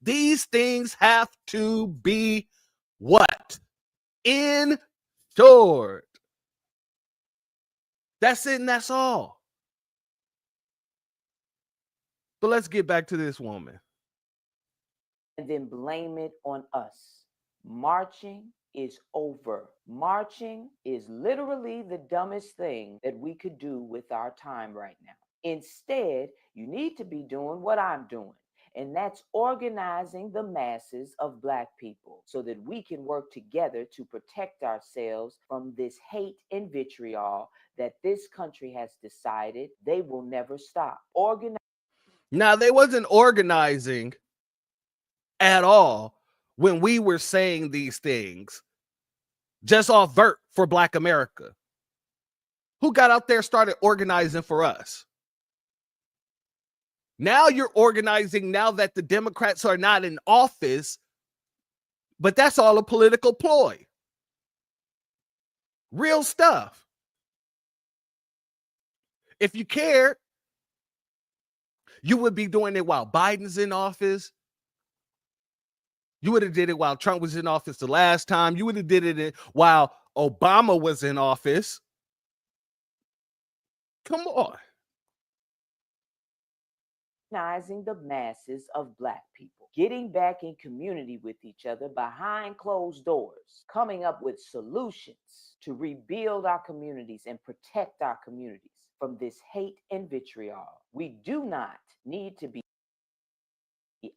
these things have to be what? Insured. That's it, and that's all. But let's get back to this woman.
And then blame it on us. Marching is over. Marching is literally the dumbest thing that we could do with our time right now. Instead, you need to be doing what I'm doing, and that's organizing the masses of Black people so that we can work together to protect ourselves from this hate and vitriol that this country has decided they will never stop.
Now, they wasn't organizing at all when we were saying these things just off vert for Black America. Who got out there, started organizing for us? Now you're organizing now that the Democrats are not in office, but that's all a political ploy. Real stuff. If you cared, you would be doing it while Biden's in office. You would have did it while Trump was in office the last time. You would have did it while Obama was in office. Come on.
Organizing the masses of Black people, getting back in community with each other behind closed doors, coming up with solutions to rebuild our communities and protect our communities from this hate and vitriol. We do not need to be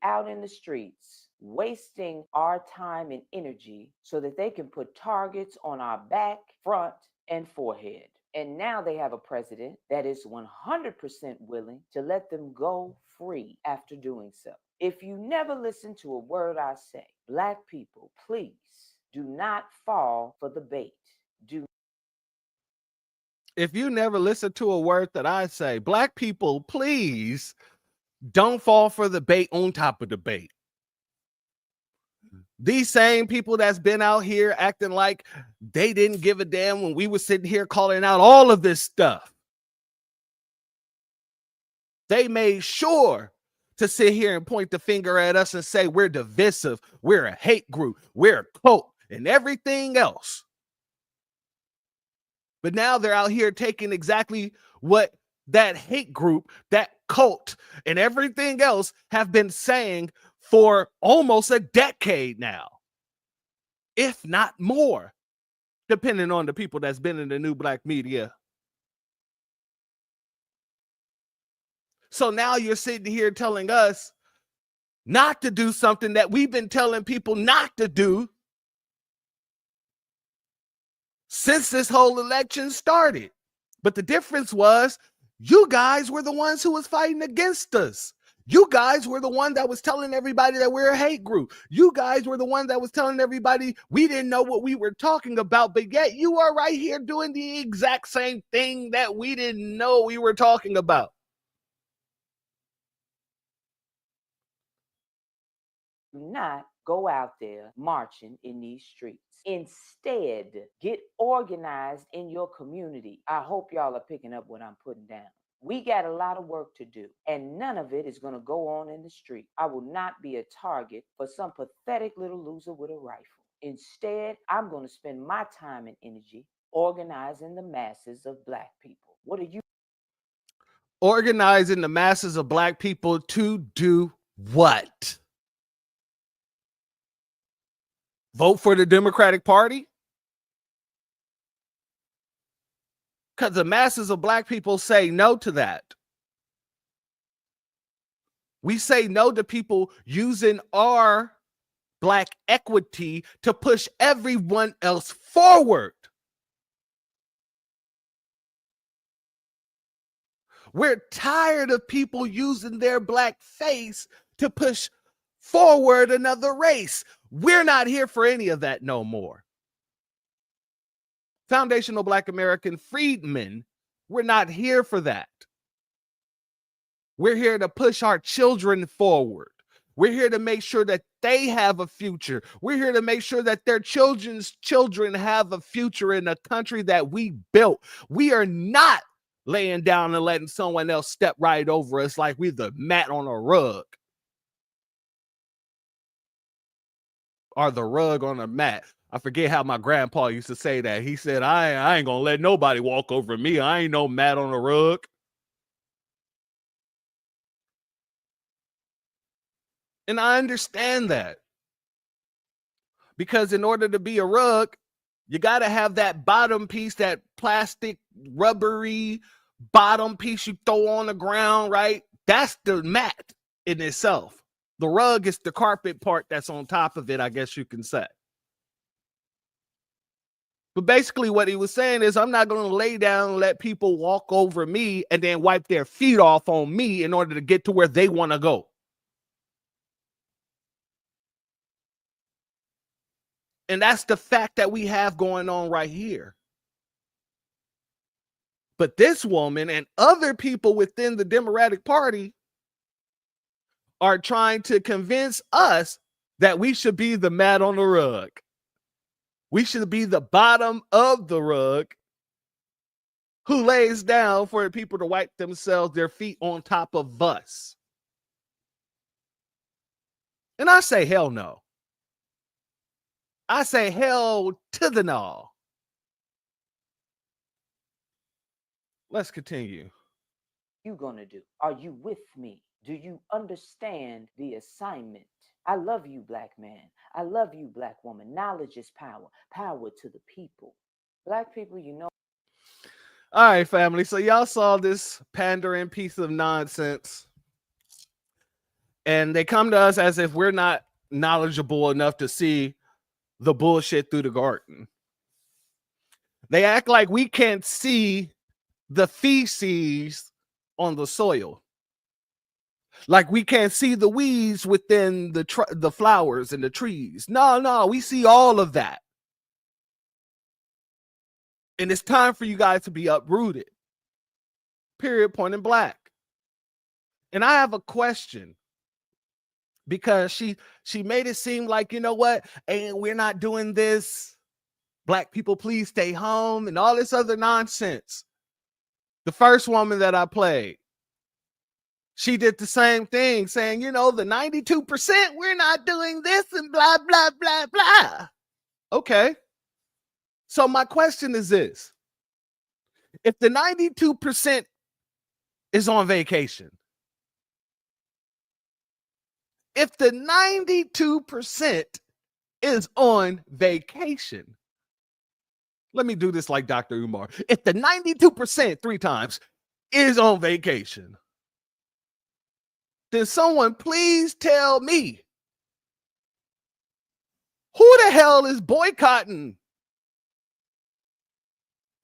out in the streets wasting our time and energy so that they can put targets on our back, front, and forehead. And now they have a president that is 100% willing to let them go free after doing so. If you never listen to a word I say, Black people, please do not fall for the bait.
If you never listen to a word that I say, Black people, please don't fall for the bait on top of the bait. These same people that's been out here acting like they didn't give a damn when we were sitting here calling out all of this stuff. They made sure to sit here and point the finger at us and say we're divisive, we're a hate group, we're a cult, and everything else. But now they're out here taking exactly what that hate group, that cult, and everything else have been saying for almost a decade now, if not more, depending on the people that's been in the new Black media. So now you're sitting here telling us not to do something that we've been telling people not to do since this whole election started. But the difference was you guys were the ones who was fighting against us. You guys were the one that was telling everybody that we're a hate group. You guys were the one that was telling everybody we didn't know what we were talking about, but yet you are right here doing the exact same thing that we didn't know we were talking about.
Do not go out there marching in these streets. Instead, get organized in your community. I hope y'all are picking up what I'm putting down. We got a lot of work to do, and none of it is going to go on in the street. I will not be a target for some pathetic little loser with a rifle. Instead, I'm going to spend my time and energy organizing the masses of Black people. What are you?
Organizing the masses of Black people to do what? Vote for the Democratic Party? Because the masses of Black people say no to that. We say no to people using our Black equity to push everyone else forward. We're tired of people using their Black face to push forward another race. We're not here for any of that no more. foundational Black American freedmen, we're not here for that. We're here to push our children forward. We're here to make sure that they have a future. We're here to make sure that their children's children have a future in a country that we built. We are not laying down and letting someone else step right over us like we're the mat on a rug. Or the rug on a mat. I forget how my grandpa used to say that. He said, I ain't gonna let nobody walk over me. I ain't no mat on a rug. And I understand that. Because in order to be a rug, you got to have that bottom piece, that plastic, rubbery bottom piece you throw on the ground, right? That's the mat in itself. The rug is the carpet part that's on top of it, I guess you can say. But basically what he was saying is, I'm not going to lay down and let people walk over me and then wipe their feet off on me in order to get to where they want to go. And that's the fact that we have going on right here. But this woman and other people within the Democratic Party are trying to convince us that we should be the mat on the rug. We should be the bottom of the rug who lays down for people to wipe themselves, their feet on top of us. And I say, hell no. I say hell to the no. Let's continue.
You gonna do? Are you with me? Do you understand the assignment? I love you, Black man. I love you, Black woman. Knowledge is power. Power to the people. Black people, you know.
All right, family. So y'all saw this pandering piece of nonsense. And they come to us as if we're not knowledgeable enough to see the bullshit through the garden. They act like we can't see the feces on the soil. Like we can't see the weeds within the flowers and the trees. No, we see all of that. And it's time for you guys to be uprooted. Period, point in black. And I have a question. Because she made it seem like, you know what, and we're not doing this. Black people, please stay home and all this other nonsense. The first woman that I played, she did the same thing, saying, you know, the 92%, we're not doing this and blah, blah, blah, blah. Okay. So my question is this. If the 92% is on vacation, if the 92% is on vacation, let me do this like Dr. Umar. If the 92% 3 times is on vacation, then someone please tell me who the hell is boycotting?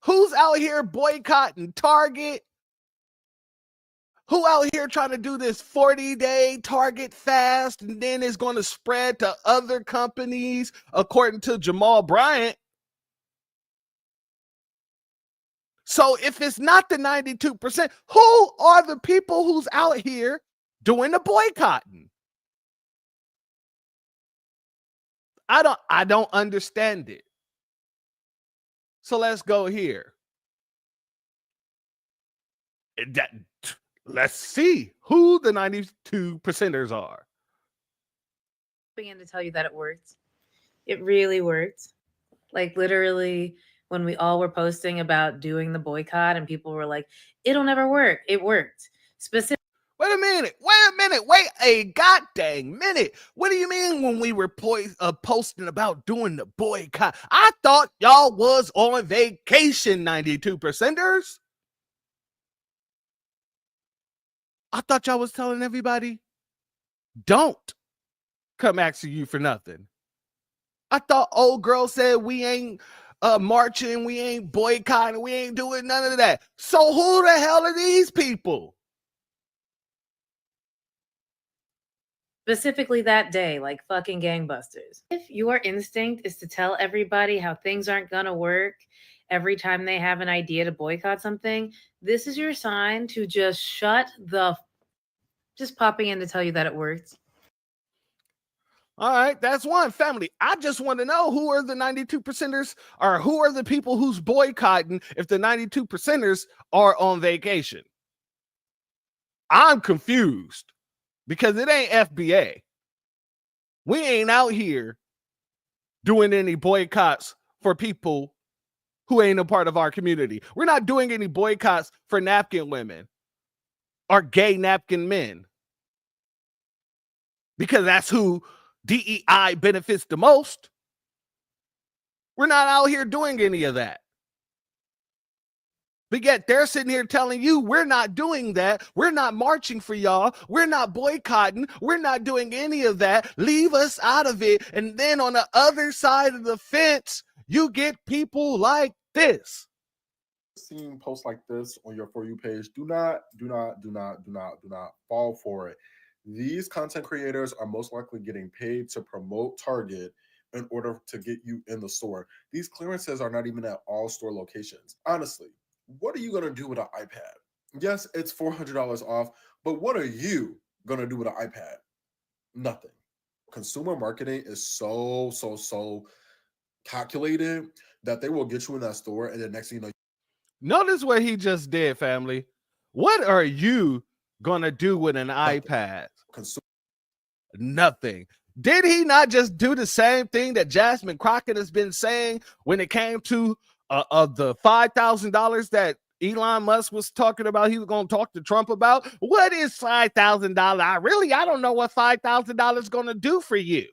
Who's out here boycotting Target? Who out here trying to do this 40-day Target fast and then it's going to spread to other companies, according to Jamal Bryant? So if it's not the 92%, who are the people who's out here doing the boycotting? I don't understand it. So let's go here. Let's see who the 92%ers are.
Begin to tell you that it worked. It really worked. Like literally when we all were posting about doing the boycott and people were like, it'll never work. It worked. Specifically.
Wait a minute. Wait a goddamn minute. What do you mean when we were posting about doing the boycott? I thought y'all was on vacation, 92%ers. I thought y'all was telling everybody, don't come asking you for nothing. I thought old girl said we ain't marching, we ain't boycotting, we ain't doing none of that. So who the hell are these people?
Specifically that day, like fucking gangbusters. If your instinct is to tell everybody how things aren't gonna work every time they have an idea to boycott something, this is your sign to just just popping in to tell you that it worked.
All right, that's one family. I just want to know who are the 92 percenters, or who are the people who's boycotting if the 92 percenters are on vacation. I'm confused because it ain't FBA. We ain't out here doing any boycotts for people who ain't a part of our community. We're not doing any boycotts for napkin women or gay napkin men, because that's who DEI benefits the most. We're not out here doing any of that. But yet they're sitting here telling you we're not doing that. We're not marching for y'all. We're not boycotting. We're not doing any of that. Leave us out of it. And then on the other side of the fence, you get people like this.
Seeing posts like this on your For You page, do not fall for it. These content creators are most likely getting paid to promote Target in order to get you in the store. These clearances are not even at all store locations. Honestly, what are you going to do with an iPad? Yes, it's $400 off, but what are you going to do with an iPad? Nothing. Consumer marketing is so calculated that they will get you in that store, and then next thing you know.
Notice what he just did, family. What are you going to do with an iPad? Nothing. Did he not just do the same thing that Jasmine Crockett has been saying when it came to the $5,000 that Elon Musk was talking about? He was going to talk to Trump about. What is $5,000? I don't know what $5,000 is going to do for you.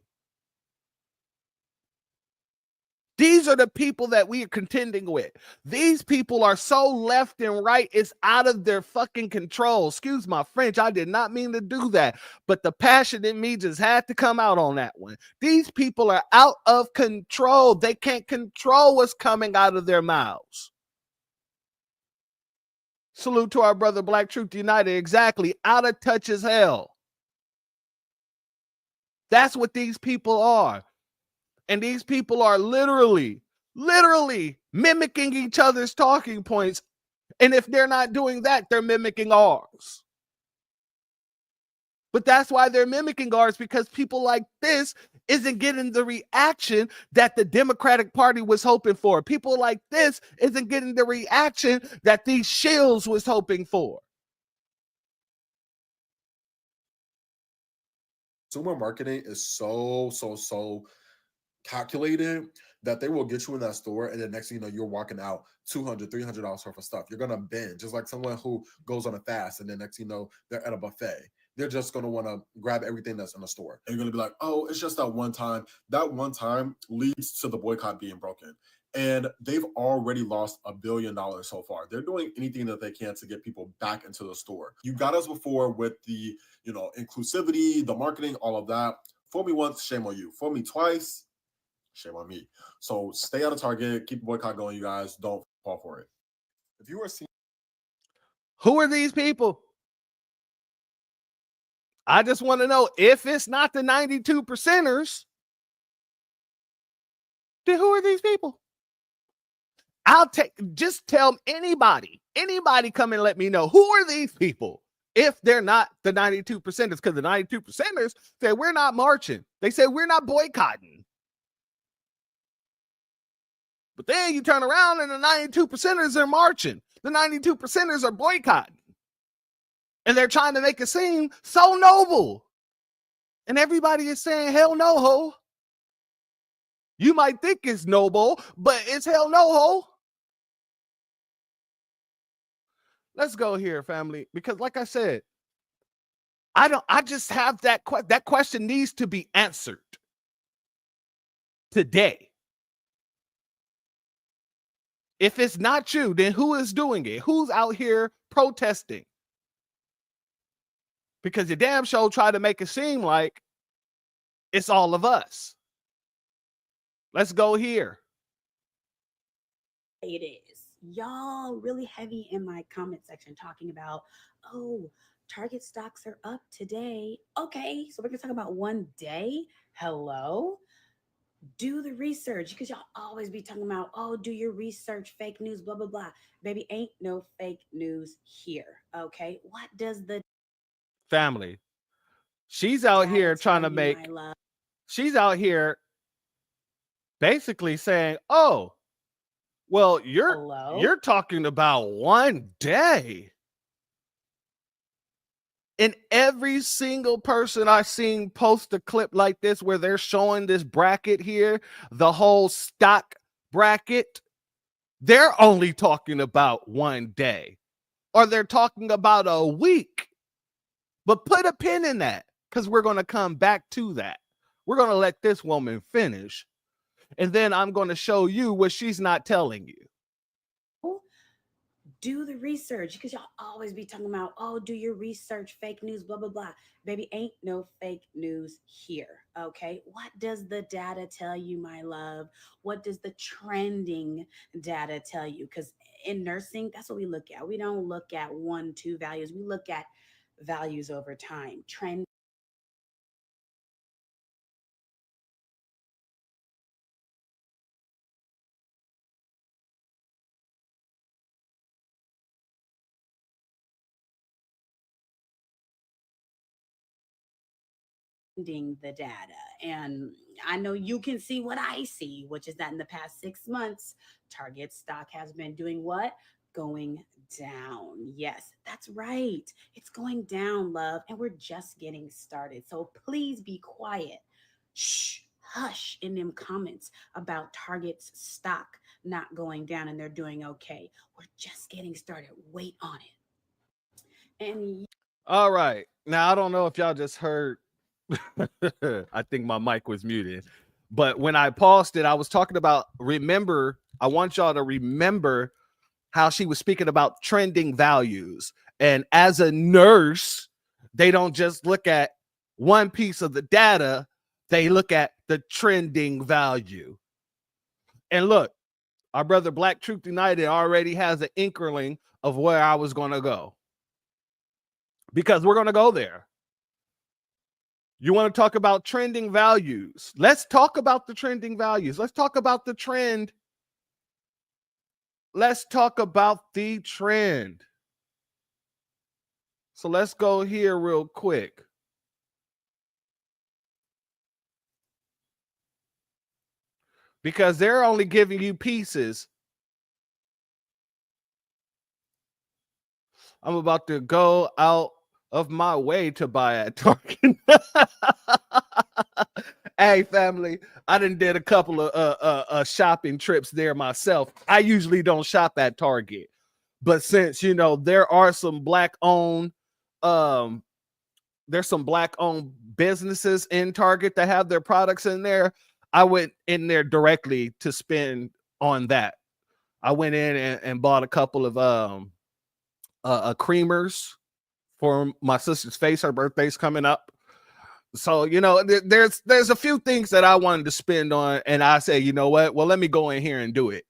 These are the people that we are contending with. These people are so left and right, it's out of their fucking control. Excuse my French, I did not mean to do that, but the passion in me just had to come out on that one. These people are out of control. They can't control what's coming out of their mouths. Salute to our brother Black Truth United. Exactly. Out of touch as hell. That's what these people are. And these people are literally mimicking each other's talking points. And if they're not doing that, they're mimicking ours. But that's why they're mimicking ours, because people like this isn't getting the reaction that the Democratic Party was hoping for. People like this isn't getting the reaction that these shills was hoping for.
Consumer marketing is so calculated that they will get you in that store, and the next thing you know, you're walking out $200, $300 worth of stuff. You're gonna binge, just like someone who goes on a fast, and then next thing you know, they're at a buffet. They're just gonna want to grab everything that's in the store, and you're gonna be like, "Oh, it's just that one time." That one time leads to the boycott being broken, and they've already lost $1 billion so far. They're doing anything that they can to get people back into the store. You got us before with the inclusivity, the marketing, all of that. Fool me once, shame on you. Fool me twice, shame on me. So stay out of Target. Keep the boycott going, you guys. Don't fall for it. If you are seeing,
who are these people? I just want to know, if it's not the 92 percenters, then who are these people? Just tell anybody come and let me know, who are these people if they're not the 92 percenters? Because the 92 percenters say we're not marching. They say we're not boycotting. But then you turn around and the 92 percenters are marching. The 92 percenters are boycotting. And they're trying to make it seem so noble. And everybody is saying, hell no, ho. You might think it's noble, but it's hell no, ho. Let's go here, family, because like I said, I just have that question needs to be answered today. If it's not you, then who is doing it? Who's out here protesting? Because the damn show tried to make it seem like it's all of us. Let's go here.
It is. Y'all really heavy in my comment section talking about, oh, Target stocks are up today. Okay, so we're going to talk about one day. Hello? Do the research because y'all always be talking about, oh, do your research, fake news, blah, blah, blah. Baby, ain't no fake news here. Okay. What does the
Family. She's out
data
here
tell
trying to
you, my
make,
love?
she's out here basically saying, oh, well,
Hello?
you're talking about one day. And every single person I've seen post a clip like this where they're showing this bracket here, the whole stock bracket, they're only talking about one day or they're talking about a week. But put a pin in that because we're going to come back to that. We're going to let this woman finish. And then I'm going to show you what she's not telling you.
Do the research because y'all always be talking about, oh, do your research, fake news, blah, blah, blah. Baby, ain't no fake news here. Okay. What does the data tell you, my love? What does the trending data tell you? Because in nursing, that's what we look at. We don't look at 1, 2 values. We look at values over time, trend. The data. And I know you can see what I see, which is that in the past 6 months, Target stock has been doing what? Going down. Yes, that's right. It's going down, love. And we're just getting started. So please be quiet. Shh, hush in them comments about Target's stock not going down and they're doing okay. We're just getting started. Wait on it. And
All right. Now, I don't know if y'all just heard. I think my mic was muted. But when I paused it, I was talking about remember, I want y'all to remember how she was speaking about trending values. And as a nurse, they don't just look at one piece of the data, they look at the trending value. And look, our brother Black Truth United already has an inkling of where I was going to go because we're going to go there. You want to talk about trending values? Let's talk about the trending values. Let's talk about the trend. Let's talk about the trend. So let's go here real quick. Because they're only giving you pieces. I'm about to go out of my way to buy at Target. Hey, family, I did a couple of shopping trips there myself. I usually don't shop at Target, but since there are some black-owned, there's some black-owned businesses in Target that have their products in there. I went in there directly to spend on that. I went in and bought a couple of creamers for my sister's face. Her birthday's coming up. So, there's a few things that I wanted to spend on. And I say, you know what? Well, let me go in here and do it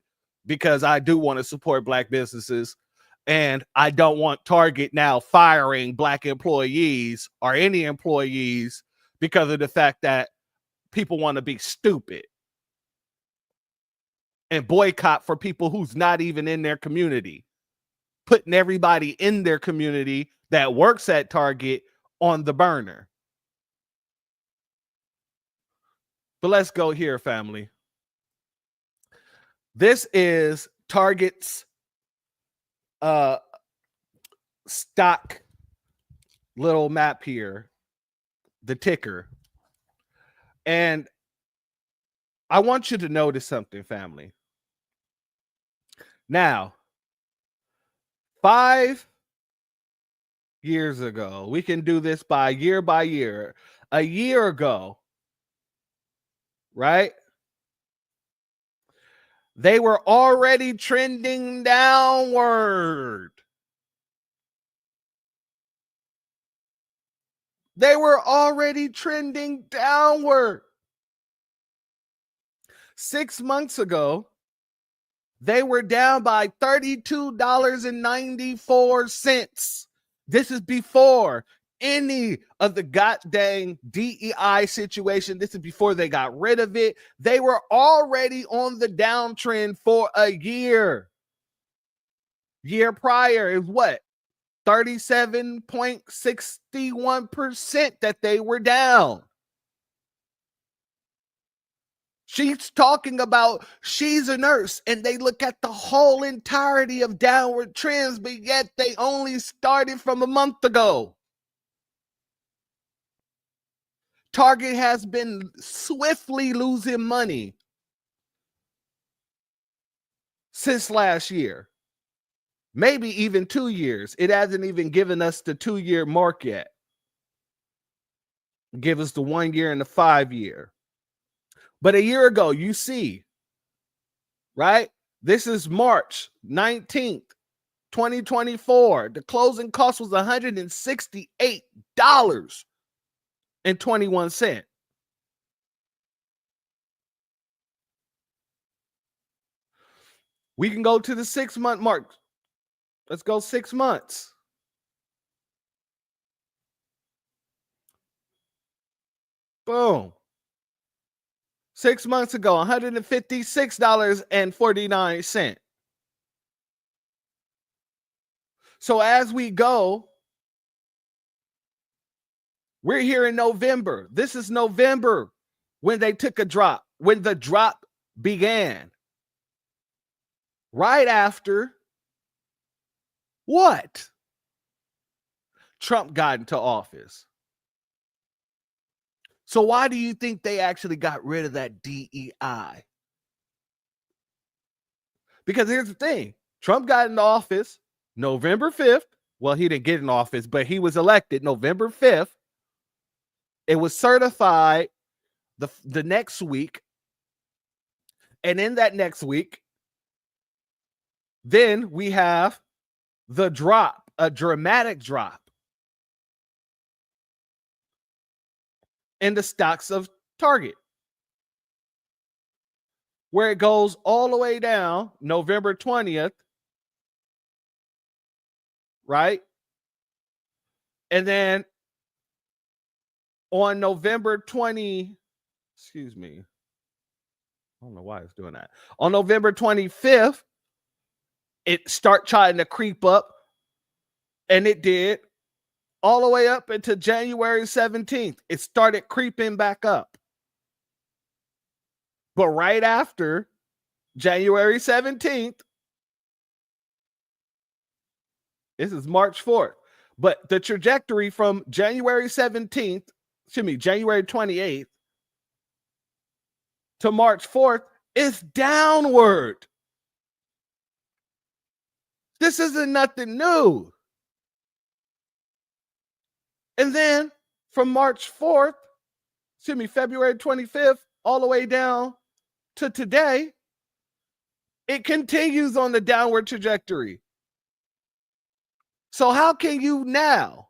because I do want to support black businesses. And I don't want Target now firing black employees or any employees because of the fact that people want to be stupid and boycott for people who's not even in their community, putting everybody in their community that works at Target on the burner. But let's go here, family. This is Target's stock little map here, the ticker. And I want you to notice something, family. Now, 5 years ago, we can do this by year. A year ago, right? They were already trending downward. They were already trending downward. 6 months ago, they were down by $32.94. This is before any of the goddamn DEI situation. This is before they got rid of it. They were already on the downtrend for a year. Year prior is what? 37.61% that they were down. She's talking about she's a nurse and they look at the whole entirety of downward trends, but yet they only started from a month ago. Target has been swiftly losing money since last year, maybe even 2 years. It hasn't even given us the 2-year mark yet. Give us the 1 year and the 5 year. But a year ago, you see, right? This is March 19th, 2024. The closing cost was $168.21. We can go to the 6-month mark. Let's go 6 months. Boom. 6 months ago, $156.49. So as we go, we're here in November. This is November when they took a drop, when the drop began. Right after what? Trump got into office. So why do you think they actually got rid of that DEI? Because here's the thing. Trump got into office November 5th. Well, he didn't get in office, but he was elected November 5th. It was certified the next week. And in that next week, then we have the drop, a dramatic drop in the stocks of Target, where it goes all the way down November 20th, right? And then on November 20, excuse me, I don't know why it's doing that. On November 25th, it start trying to creep up, and it did, all the way up into January 17th. It started creeping back up. But right after January 17th, this is March 4th. But the trajectory from January 17th, January 28th to March 4th is downward. This isn't nothing new. And then from March 4th, February 25th, all the way down to today, it continues on the downward trajectory. So how can you now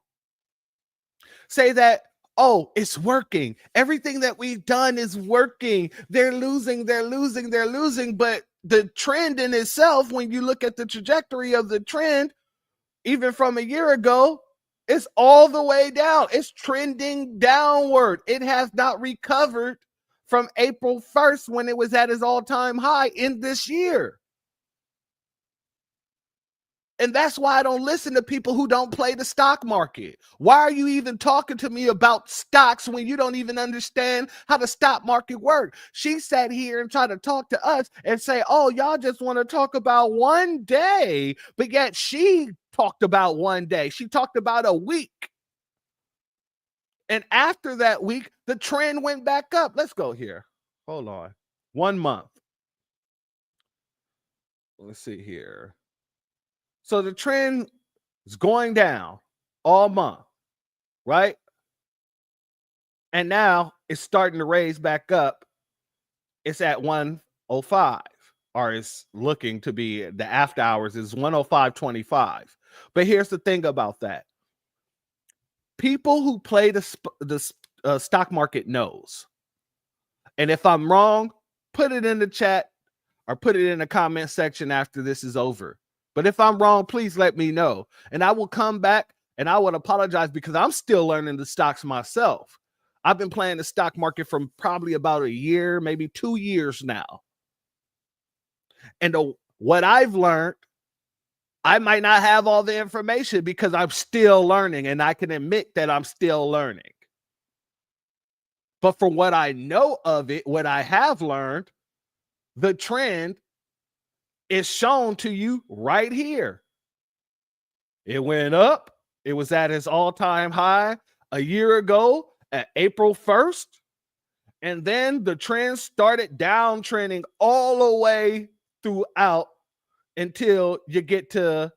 say that, oh, it's working? Everything that we've done is working. They're losing. But the trend in itself, when you look at the trajectory of the trend, even from a year ago, it's all the way down. It's trending downward. It has not recovered from April 1st when it was at its all-time high in this year. And that's why I don't listen to people who don't play the stock market. Why are you even talking to me about stocks when you don't even understand how the stock market works? She sat here and tried to talk to us and say, oh, y'all just want to talk about one day. But yet she talked about one day. She talked about a week. And after that week, the trend went back up. Let's go here. Hold on. 1 month. Let's see here. So the trend is going down all month, right? And now it's starting to raise back up. It's at 105, or it's looking to be, the after hours is 105.25. But here's the thing about that. People who play the stock market knows. And if I'm wrong, put it in the chat or put it in the comment section after this is over. But if I'm wrong, please let me know. And I will come back And I would apologize because I'm still learning the stocks myself. I've been playing the stock market for probably about a year, maybe 2 years now. And what I've learned, I might not have all the information because I'm still learning, and I can admit that I'm still learning. But from what I know of it, what I have learned, the trend is shown to you right here. It went up. It was at its all-time high a year ago at April 1st. And then the trend started downtrending all the way throughout until you get to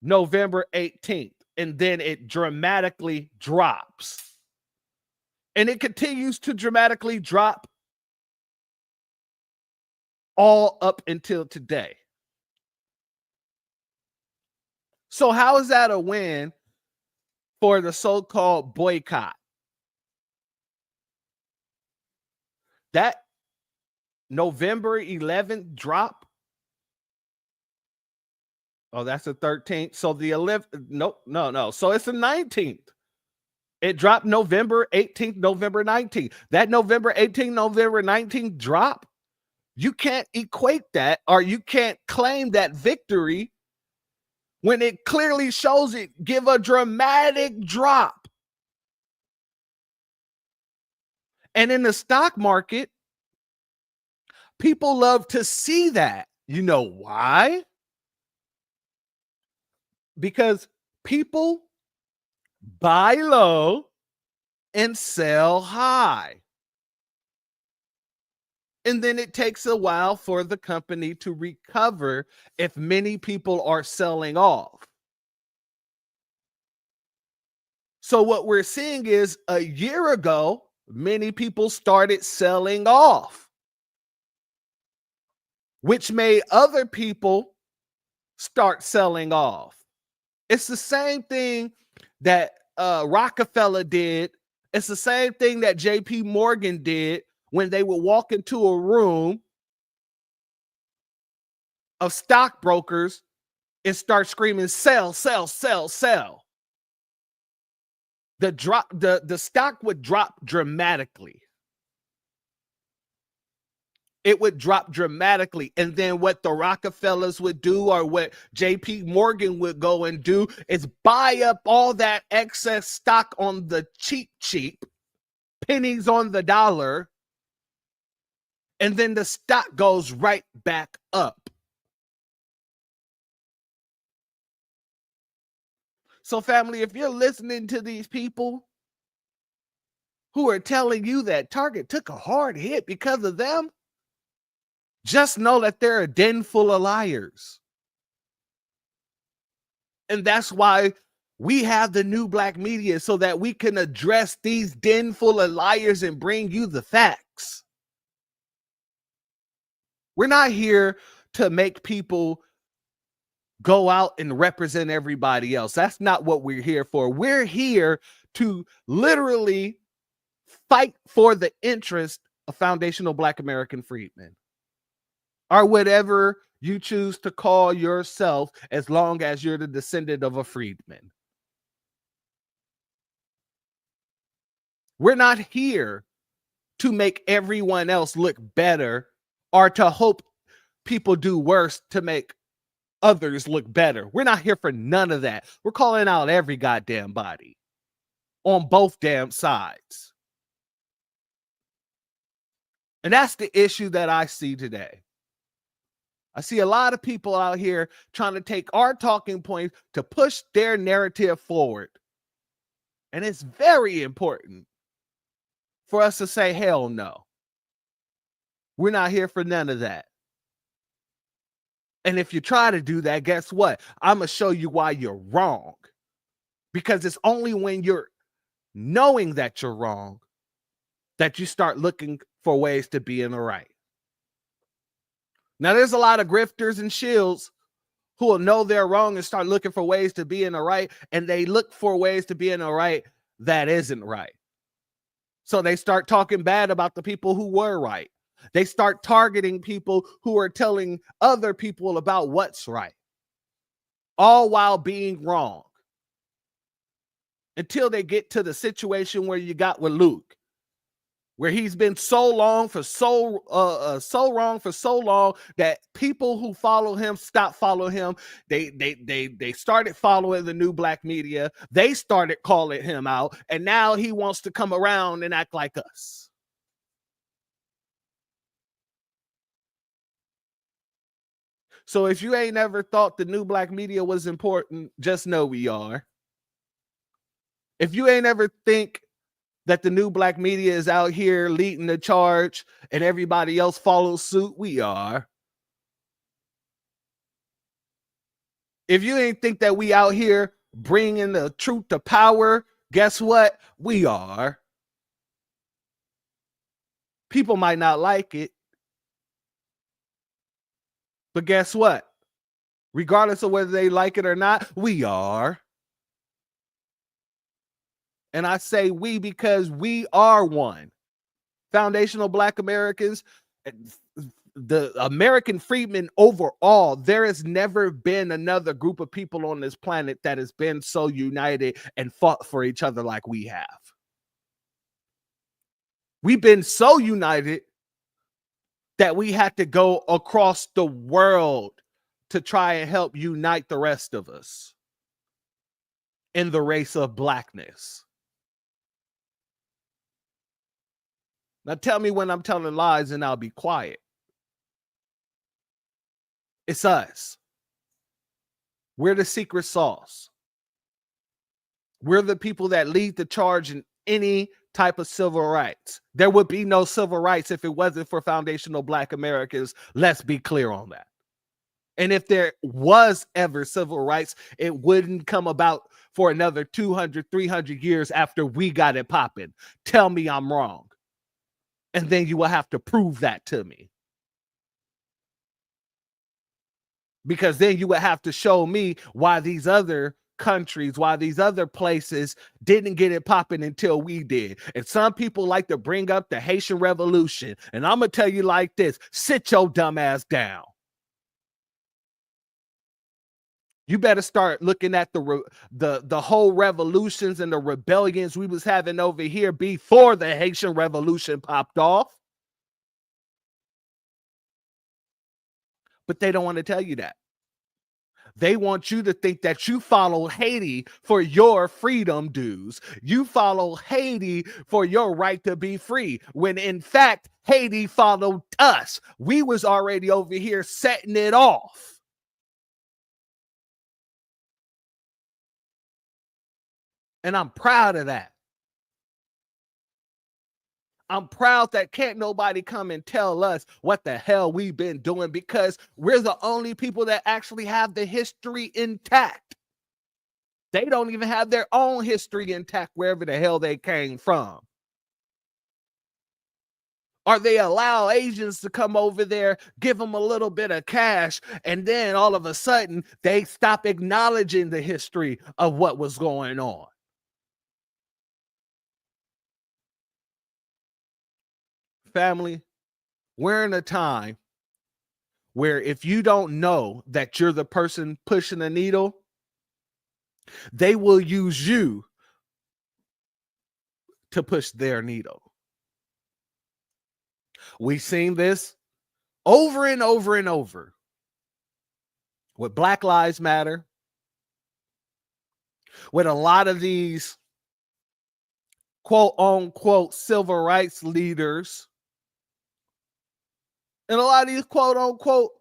November 18th. And then it dramatically drops. And it continues to dramatically drop all up until today. So how is that a win for the so-called boycott? That November 11th drop. Oh, that's the 13th. So the 11th, no. So it's the 19th. It dropped November 18th, November 19th. That November 18th, November 19th drop, you can't equate that, or you can't claim that victory when it clearly shows it give a dramatic drop. And in the stock market, people love to see that. You know why? Because people buy low and sell high. And then it takes a while for the company to recover if many people are selling off. So what we're seeing is a year ago, many people started selling off, which made other people start selling off. It's the same thing that Rockefeller did. It's the same thing that JP Morgan did when they would walk into a room of stockbrokers and start screaming, sell, sell, sell, sell. The stock would drop dramatically. It would drop dramatically. And then what the Rockefellers would do, or what JP Morgan would go and do, is buy up all that excess stock on the cheap, pennies on the dollar. And then the stock goes right back up. So family, if you're listening to these people who are telling you that Target took a hard hit because of them, just know that they're a den full of liars. And that's why we have the new black media, so that we can address these den full of liars and bring you the facts. We're not here to make people go out and represent everybody else. That's not what we're here for. We're here to literally fight for the interest of foundational Black American freedmen, or whatever you choose to call yourself, as long as you're the descendant of a freedman. We're not here to make everyone else look better, or to hope people do worse to make others look better. We're not here for none of that. We're calling out every goddamn body on both damn sides. And that's the issue that I see today. I see a lot of people out here trying to take our talking points to push their narrative forward. And it's very important for us to say, hell no. We're not here for none of that. And if you try to do that, guess what? I'm going to show you why you're wrong. Because it's only when you're knowing that you're wrong that you start looking for ways to be in the right. Now, there's a lot of grifters and shills who will know they're wrong and start looking for ways to be in the right, and they look for ways to be in the right that isn't right. So they start talking bad about the people who were right. They start targeting people who are telling other people about what's right, all while being wrong. until they get to the situation where you got with Luke, where he's been so wrong for so long that people who follow him stopped following him. They started following the new black media. They started calling him out, and now he wants to come around and act like us. So if you ain't ever thought the new black media was important, just know we are. If you ain't ever think that the new black media is out here leading the charge and everybody else follows suit, we are. If you ain't think that we out here bringing the truth to power, guess what? We are. People might not like it, but guess what? Regardless of whether they like it or not, we are. And I say we because we are one. Foundational Black Americans, the American freedmen overall, there has never been another group of people on this planet that has been so united and fought for each other like we have. We've been so united that we had to go across the world to try and help unite the rest of us in the race of blackness. Now tell me when I'm telling lies and I'll be quiet. It's us. We're the secret sauce. We're the people that lead the charge in any type of civil rights. There would be no civil rights if it wasn't for foundational Black Americans. Let's be clear on that. And if there was ever civil rights, it wouldn't come about for another 200, 300 years after we got it popping. Tell me I'm wrong. And then you will have to prove that to me. Because then you would have to show me why these other countries, why these other places didn't get it popping until we did. And some people like to bring up the Haitian Revolution. And I'm going to tell you like this, sit your dumb ass down. You better start looking at the whole revolutions and the rebellions we was having over here before the Haitian Revolution popped off. But they don't want to tell you that. They want you to think that you follow Haiti for your freedom dues. You follow Haiti for your right to be free, when in fact, Haiti followed us. We was already over here setting it off. And I'm proud of that. I'm proud that can't nobody come and tell us what the hell we've been doing, because we're the only people that actually have the history intact. They don't even have their own history intact wherever the hell they came from. Or they allow Asians to come over there, give them a little bit of cash, and then all of a sudden they stop acknowledging the history of what was going on. Family, we're in a time where if you don't know that you're the person pushing the needle, they will use you to push their needle. We've seen this over and over and over with Black Lives Matter, with a lot of these quote unquote civil rights leaders, and a lot of these quote unquote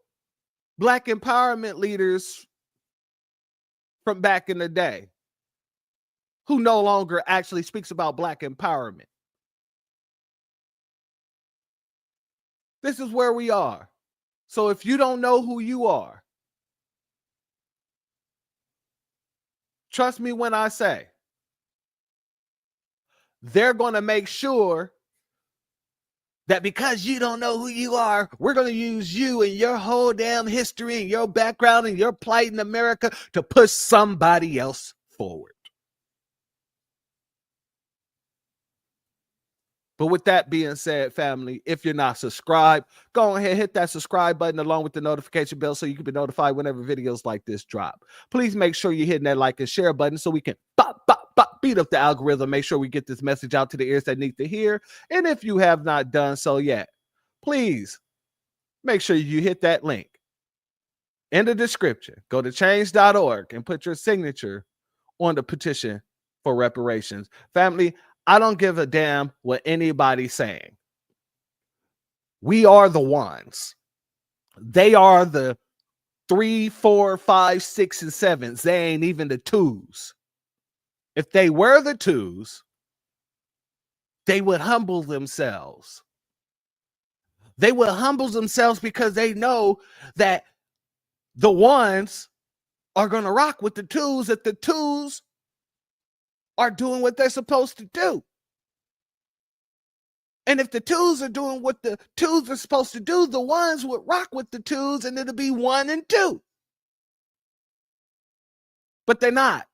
Black empowerment leaders from back in the day who no longer actually speaks about Black empowerment. This is where we are. So if you don't know who you are, trust me when I say, they're going to make sure that because you don't know who you are, we're going to use you and your whole damn history and your background and your plight in America to push somebody else forward. But with that being said, family, if you're not subscribed, go ahead, hit that subscribe button along with the notification bell so you can be notified whenever videos like this drop. Please make sure you're hitting that like and share button so we can pop, pop, beat up the algorithm. Make sure we get this message out to the ears that need to hear. And if you have not done so yet, please make sure you hit that link in the description. Go to change.org and put your signature on the petition for reparations. Family, I don't give a damn what anybody's saying. We are the ones. They are the 3, 4, 5, 6, and 7s. They ain't even the 2s. If they were the 2s, they would humble themselves. They would humble themselves because they know that the 1s are going to rock with the 2s if the 2s are doing what they're supposed to do. And if the 2s are doing what the 2s are supposed to do, the 1s would rock with the 2s and it'll be 1 and 2. But they're not.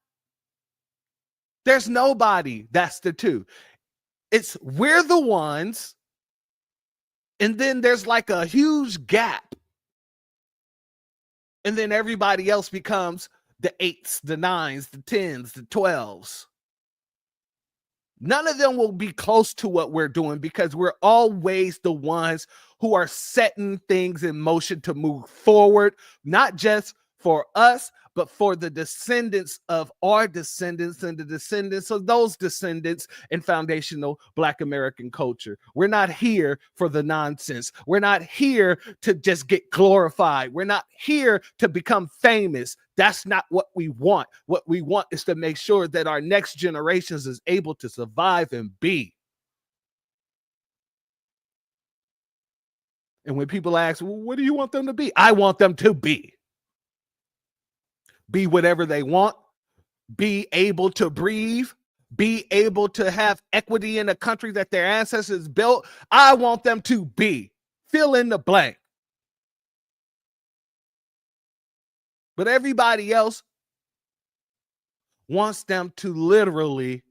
There's nobody that's the 2. We're the 1s, and then there's like a huge gap. And then everybody else becomes the 8s, the 9s, the 10s, the 12s. None of them will be close to what we're doing because we're always the ones who are setting things in motion to move forward, not just for us, but for the descendants of our descendants and the descendants of those descendants in foundational Black American culture. We're not here for the nonsense. We're not here to just get glorified. We're not here to become famous. That's not what we want. What we want is to make sure that our next generations is able to survive and be. And when people ask, well, what do you want them to be? I want them to be. Be whatever they want, be able to breathe, be able to have equity in a country that their ancestors built. I want them to be. Fill in the blank. But everybody else wants them to literally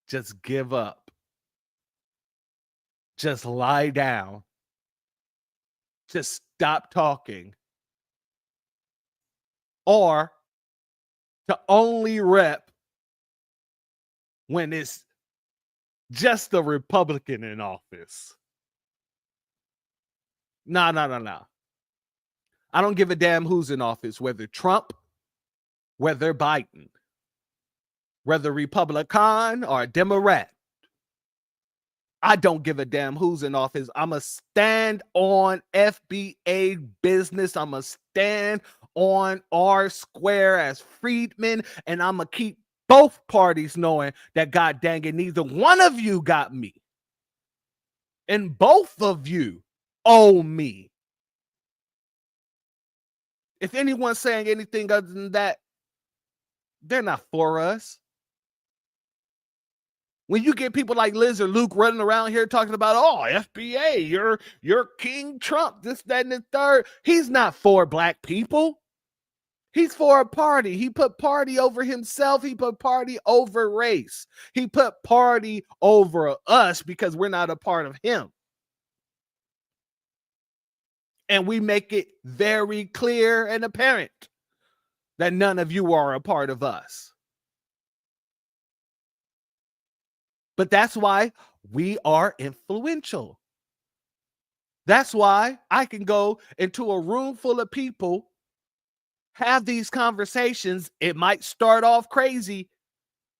just give up. Just lie down. Just stop talking. Or to only rep when it's just the Republican in office. No. I don't give a damn who's in office, whether Trump, whether Biden, whether Republican or Democrat. I don't give a damn who's in office. I'm a stand on FBA business. I'm a stand on R square as freedmen, and I'm going to keep both parties knowing that, God dang it, neither one of you got me. And both of you owe me. If anyone's saying anything other than that, they're not for us. When you get people like Liz or Luke running around here talking about, oh, FBA, you're King Trump, this, that, and the third. He's not for Black people. He's for a party. He put party over himself. He put party over race. He put party over us because we're not a part of him. And we make it very clear and apparent that none of you are a part of us. But that's why we are influential. That's why I can go into a room full of people, have these conversations. It might start off crazy,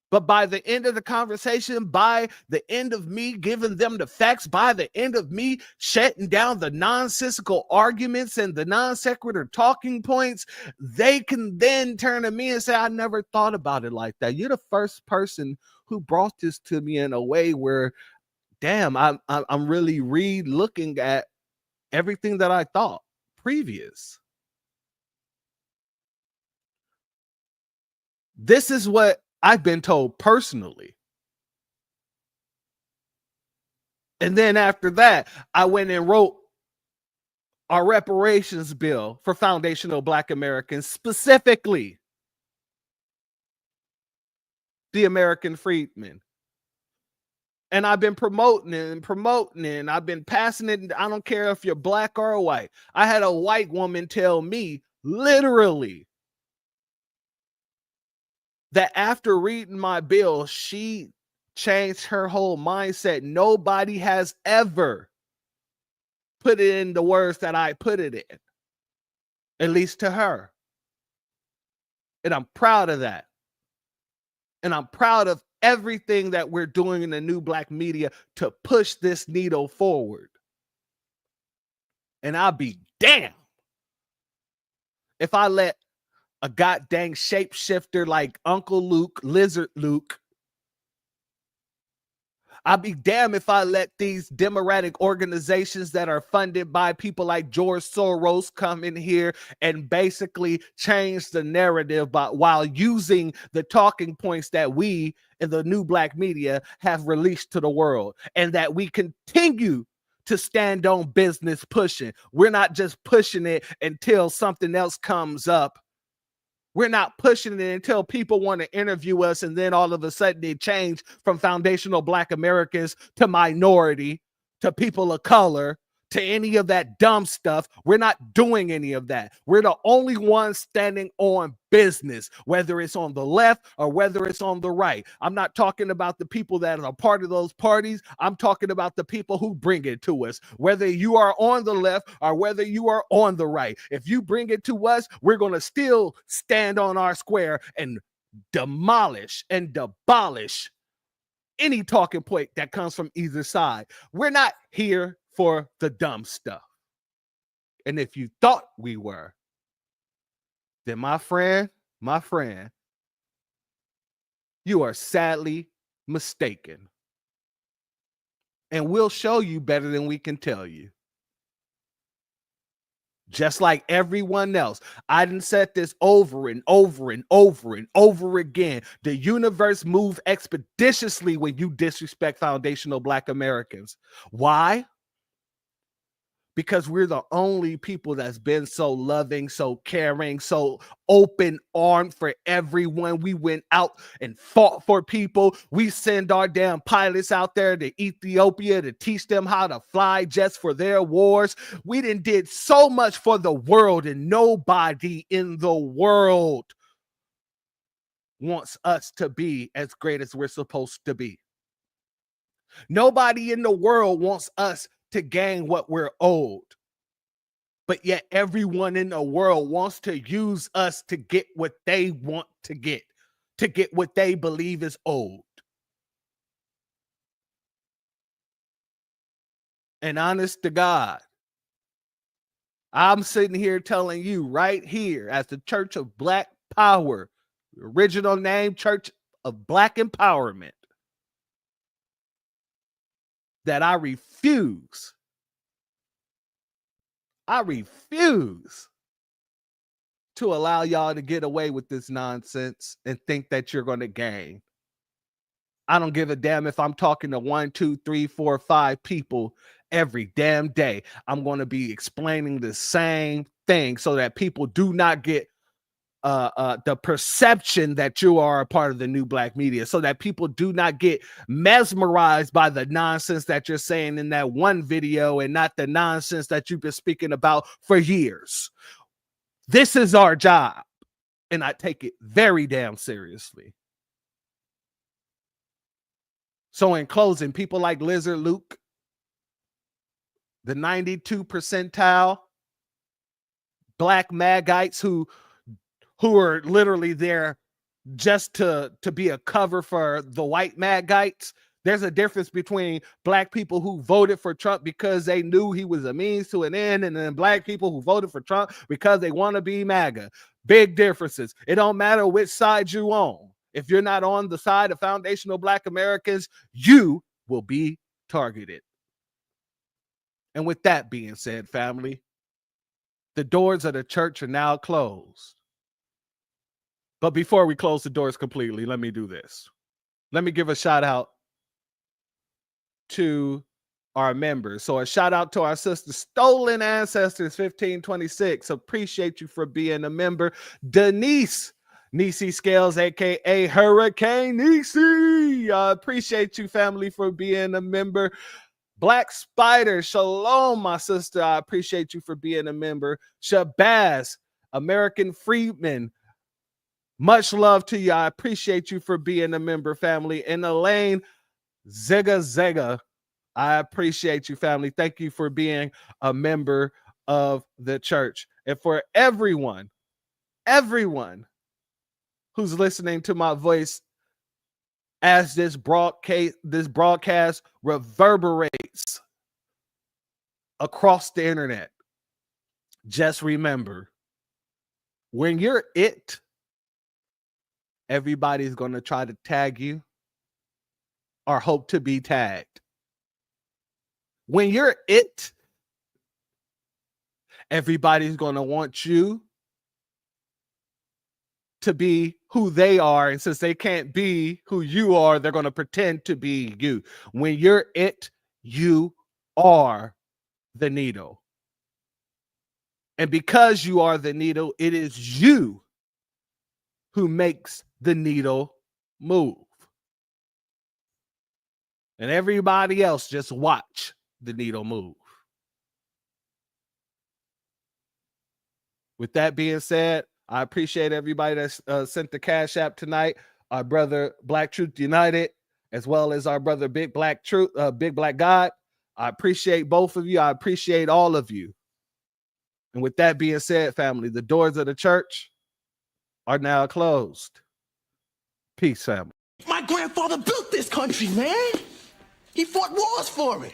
but by the end of the conversation, by the end of me giving them the facts, by the end of me shutting down the nonsensical arguments and the non sequitur talking points, they can then turn to me and say, I never thought about it like that. You're the first person who brought this to me in a way where, damn, I'm really re-looking at everything that I thought previous. This is what I've been told personally. And then after that, I went and wrote our reparations bill for foundational Black Americans, specifically the American freedmen. And I've been promoting it. I've been passing it. I don't care if you're Black or white. I had a white woman tell me, literally, that after reading my bill, she changed her whole mindset. Nobody has ever put it in the words that I put it in, at least to her. And I'm proud of that. And I'm proud of everything that we're doing in the new Black media to push this needle forward. And I'll be damned if I let a goddamn shapeshifter like Uncle Luke, Lizard Luke, I'll be damned if I let these democratic organizations that are funded by people like George Soros come in here and basically change the narrative while using the talking points that we in the new Black media have released to the world, and that we continue to stand on business pushing. We're not just pushing it until something else comes up. We're not pushing it until people want to interview us, and then all of a sudden they change from foundational Black Americans to minority, to people of color, to any of that dumb stuff. We're not doing any of that. We're the only ones standing on business, whether it's on the left or whether it's on the right. I'm not talking about the people that are part of those parties. I'm talking about the people who bring it to us, whether you are on the left or whether you are on the right. If you bring it to us, we're going to still stand on our square and demolish and abolish any talking point that comes from either side. We're not here for the dumb stuff. And if you thought we were, then my friend, you are sadly mistaken. And we'll show you better than we can tell you. Just like everyone else. I done said this over and over and over and over again. The universe moves expeditiously when you disrespect foundational Black Americans. Why? Because we're the only people that's been so loving, so caring, so open-armed for everyone. We went out and fought for people. We send our damn pilots out there to Ethiopia to teach them how to fly jets for their wars. We did so much for the world, and nobody in the world wants us to be as great as we're supposed to be. Nobody in the world wants us to gain what we're owed. But yet everyone in the world wants to use us to get what they want to get what they believe is owed. And honest to God, I'm sitting here telling you right here as the Church of Black Power, the original name, Church of Black Empowerment, that I refuse to allow y'all to get away with this nonsense and think that you're going to gain. I don't give a damn if I'm talking to 1, 2, 3, 4, 5 people every damn day. I'm going to be explaining the same thing so that people do not get the perception that you are a part of the new Black media, so that people do not get mesmerized by the nonsense that you're saying in that one video and not the nonsense that you've been speaking about for years. This is our job, and I take it very damn seriously. So in closing, people like Lizard Luke, the 92 percentile Black Magites who are literally there just to be a cover for the white Magites. There's a difference between Black people who voted for Trump because they knew he was a means to an end, and then Black people who voted for Trump because they want to be MAGA. Big differences. It don't matter which side you on. If you're not on the side of foundational Black Americans, you will be targeted. And with that being said, family, the doors of the church are now closed. But before we close the doors completely, let me do this. Let me give a shout out to our members. So a shout out to our sister Stolen Ancestors 1526. Appreciate you for being a member. Denise Nisi Scales, aka Hurricane Nisi. I appreciate you, family, for being a member. Black Spider, shalom, my sister. I appreciate you for being a member. Shabazz, American Freedman, Much love to you. I appreciate you for being a member, family. And Elaine Zega, I appreciate you, family. Thank you for being a member of the church. And for everyone who's listening to my voice as this broadcast reverberates across the internet, just remember, when you're it, everybody's going to try to tag you or hope to be tagged. When you're it, everybody's going to want you to be who they are. And since they can't be who you are, they're going to pretend to be you. When you're it, you are the needle. And because you are the needle, it is you who makes the needle move. And everybody else just watch the needle move. With that being said, I appreciate everybody that sent the Cash App tonight. Our brother Black Truth United, as well as our brother Big Black God. I appreciate both of you. I appreciate all of you. And with that being said, family, the doors of the church are now closed. Peace, family.
My grandfather built this country, man. He fought wars for it.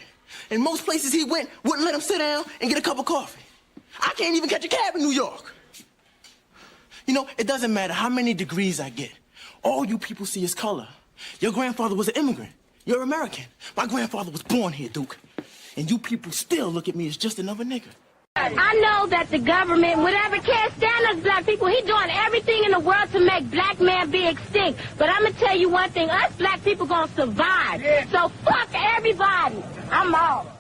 And most places he went wouldn't let him sit down and get a cup of coffee. I can't even catch a cab in New York. You know, it doesn't matter how many degrees I get. All you people see is color. Your grandfather was an immigrant. You're American. My grandfather was born here, Duke. And you people still look at me as just another nigga.
I know that the government, whatever, can't stand us black people. He's doing everything in the world to make black man be extinct. But I'm going to tell you one thing. Us black people going to survive. Yeah. So fuck everybody. I'm out.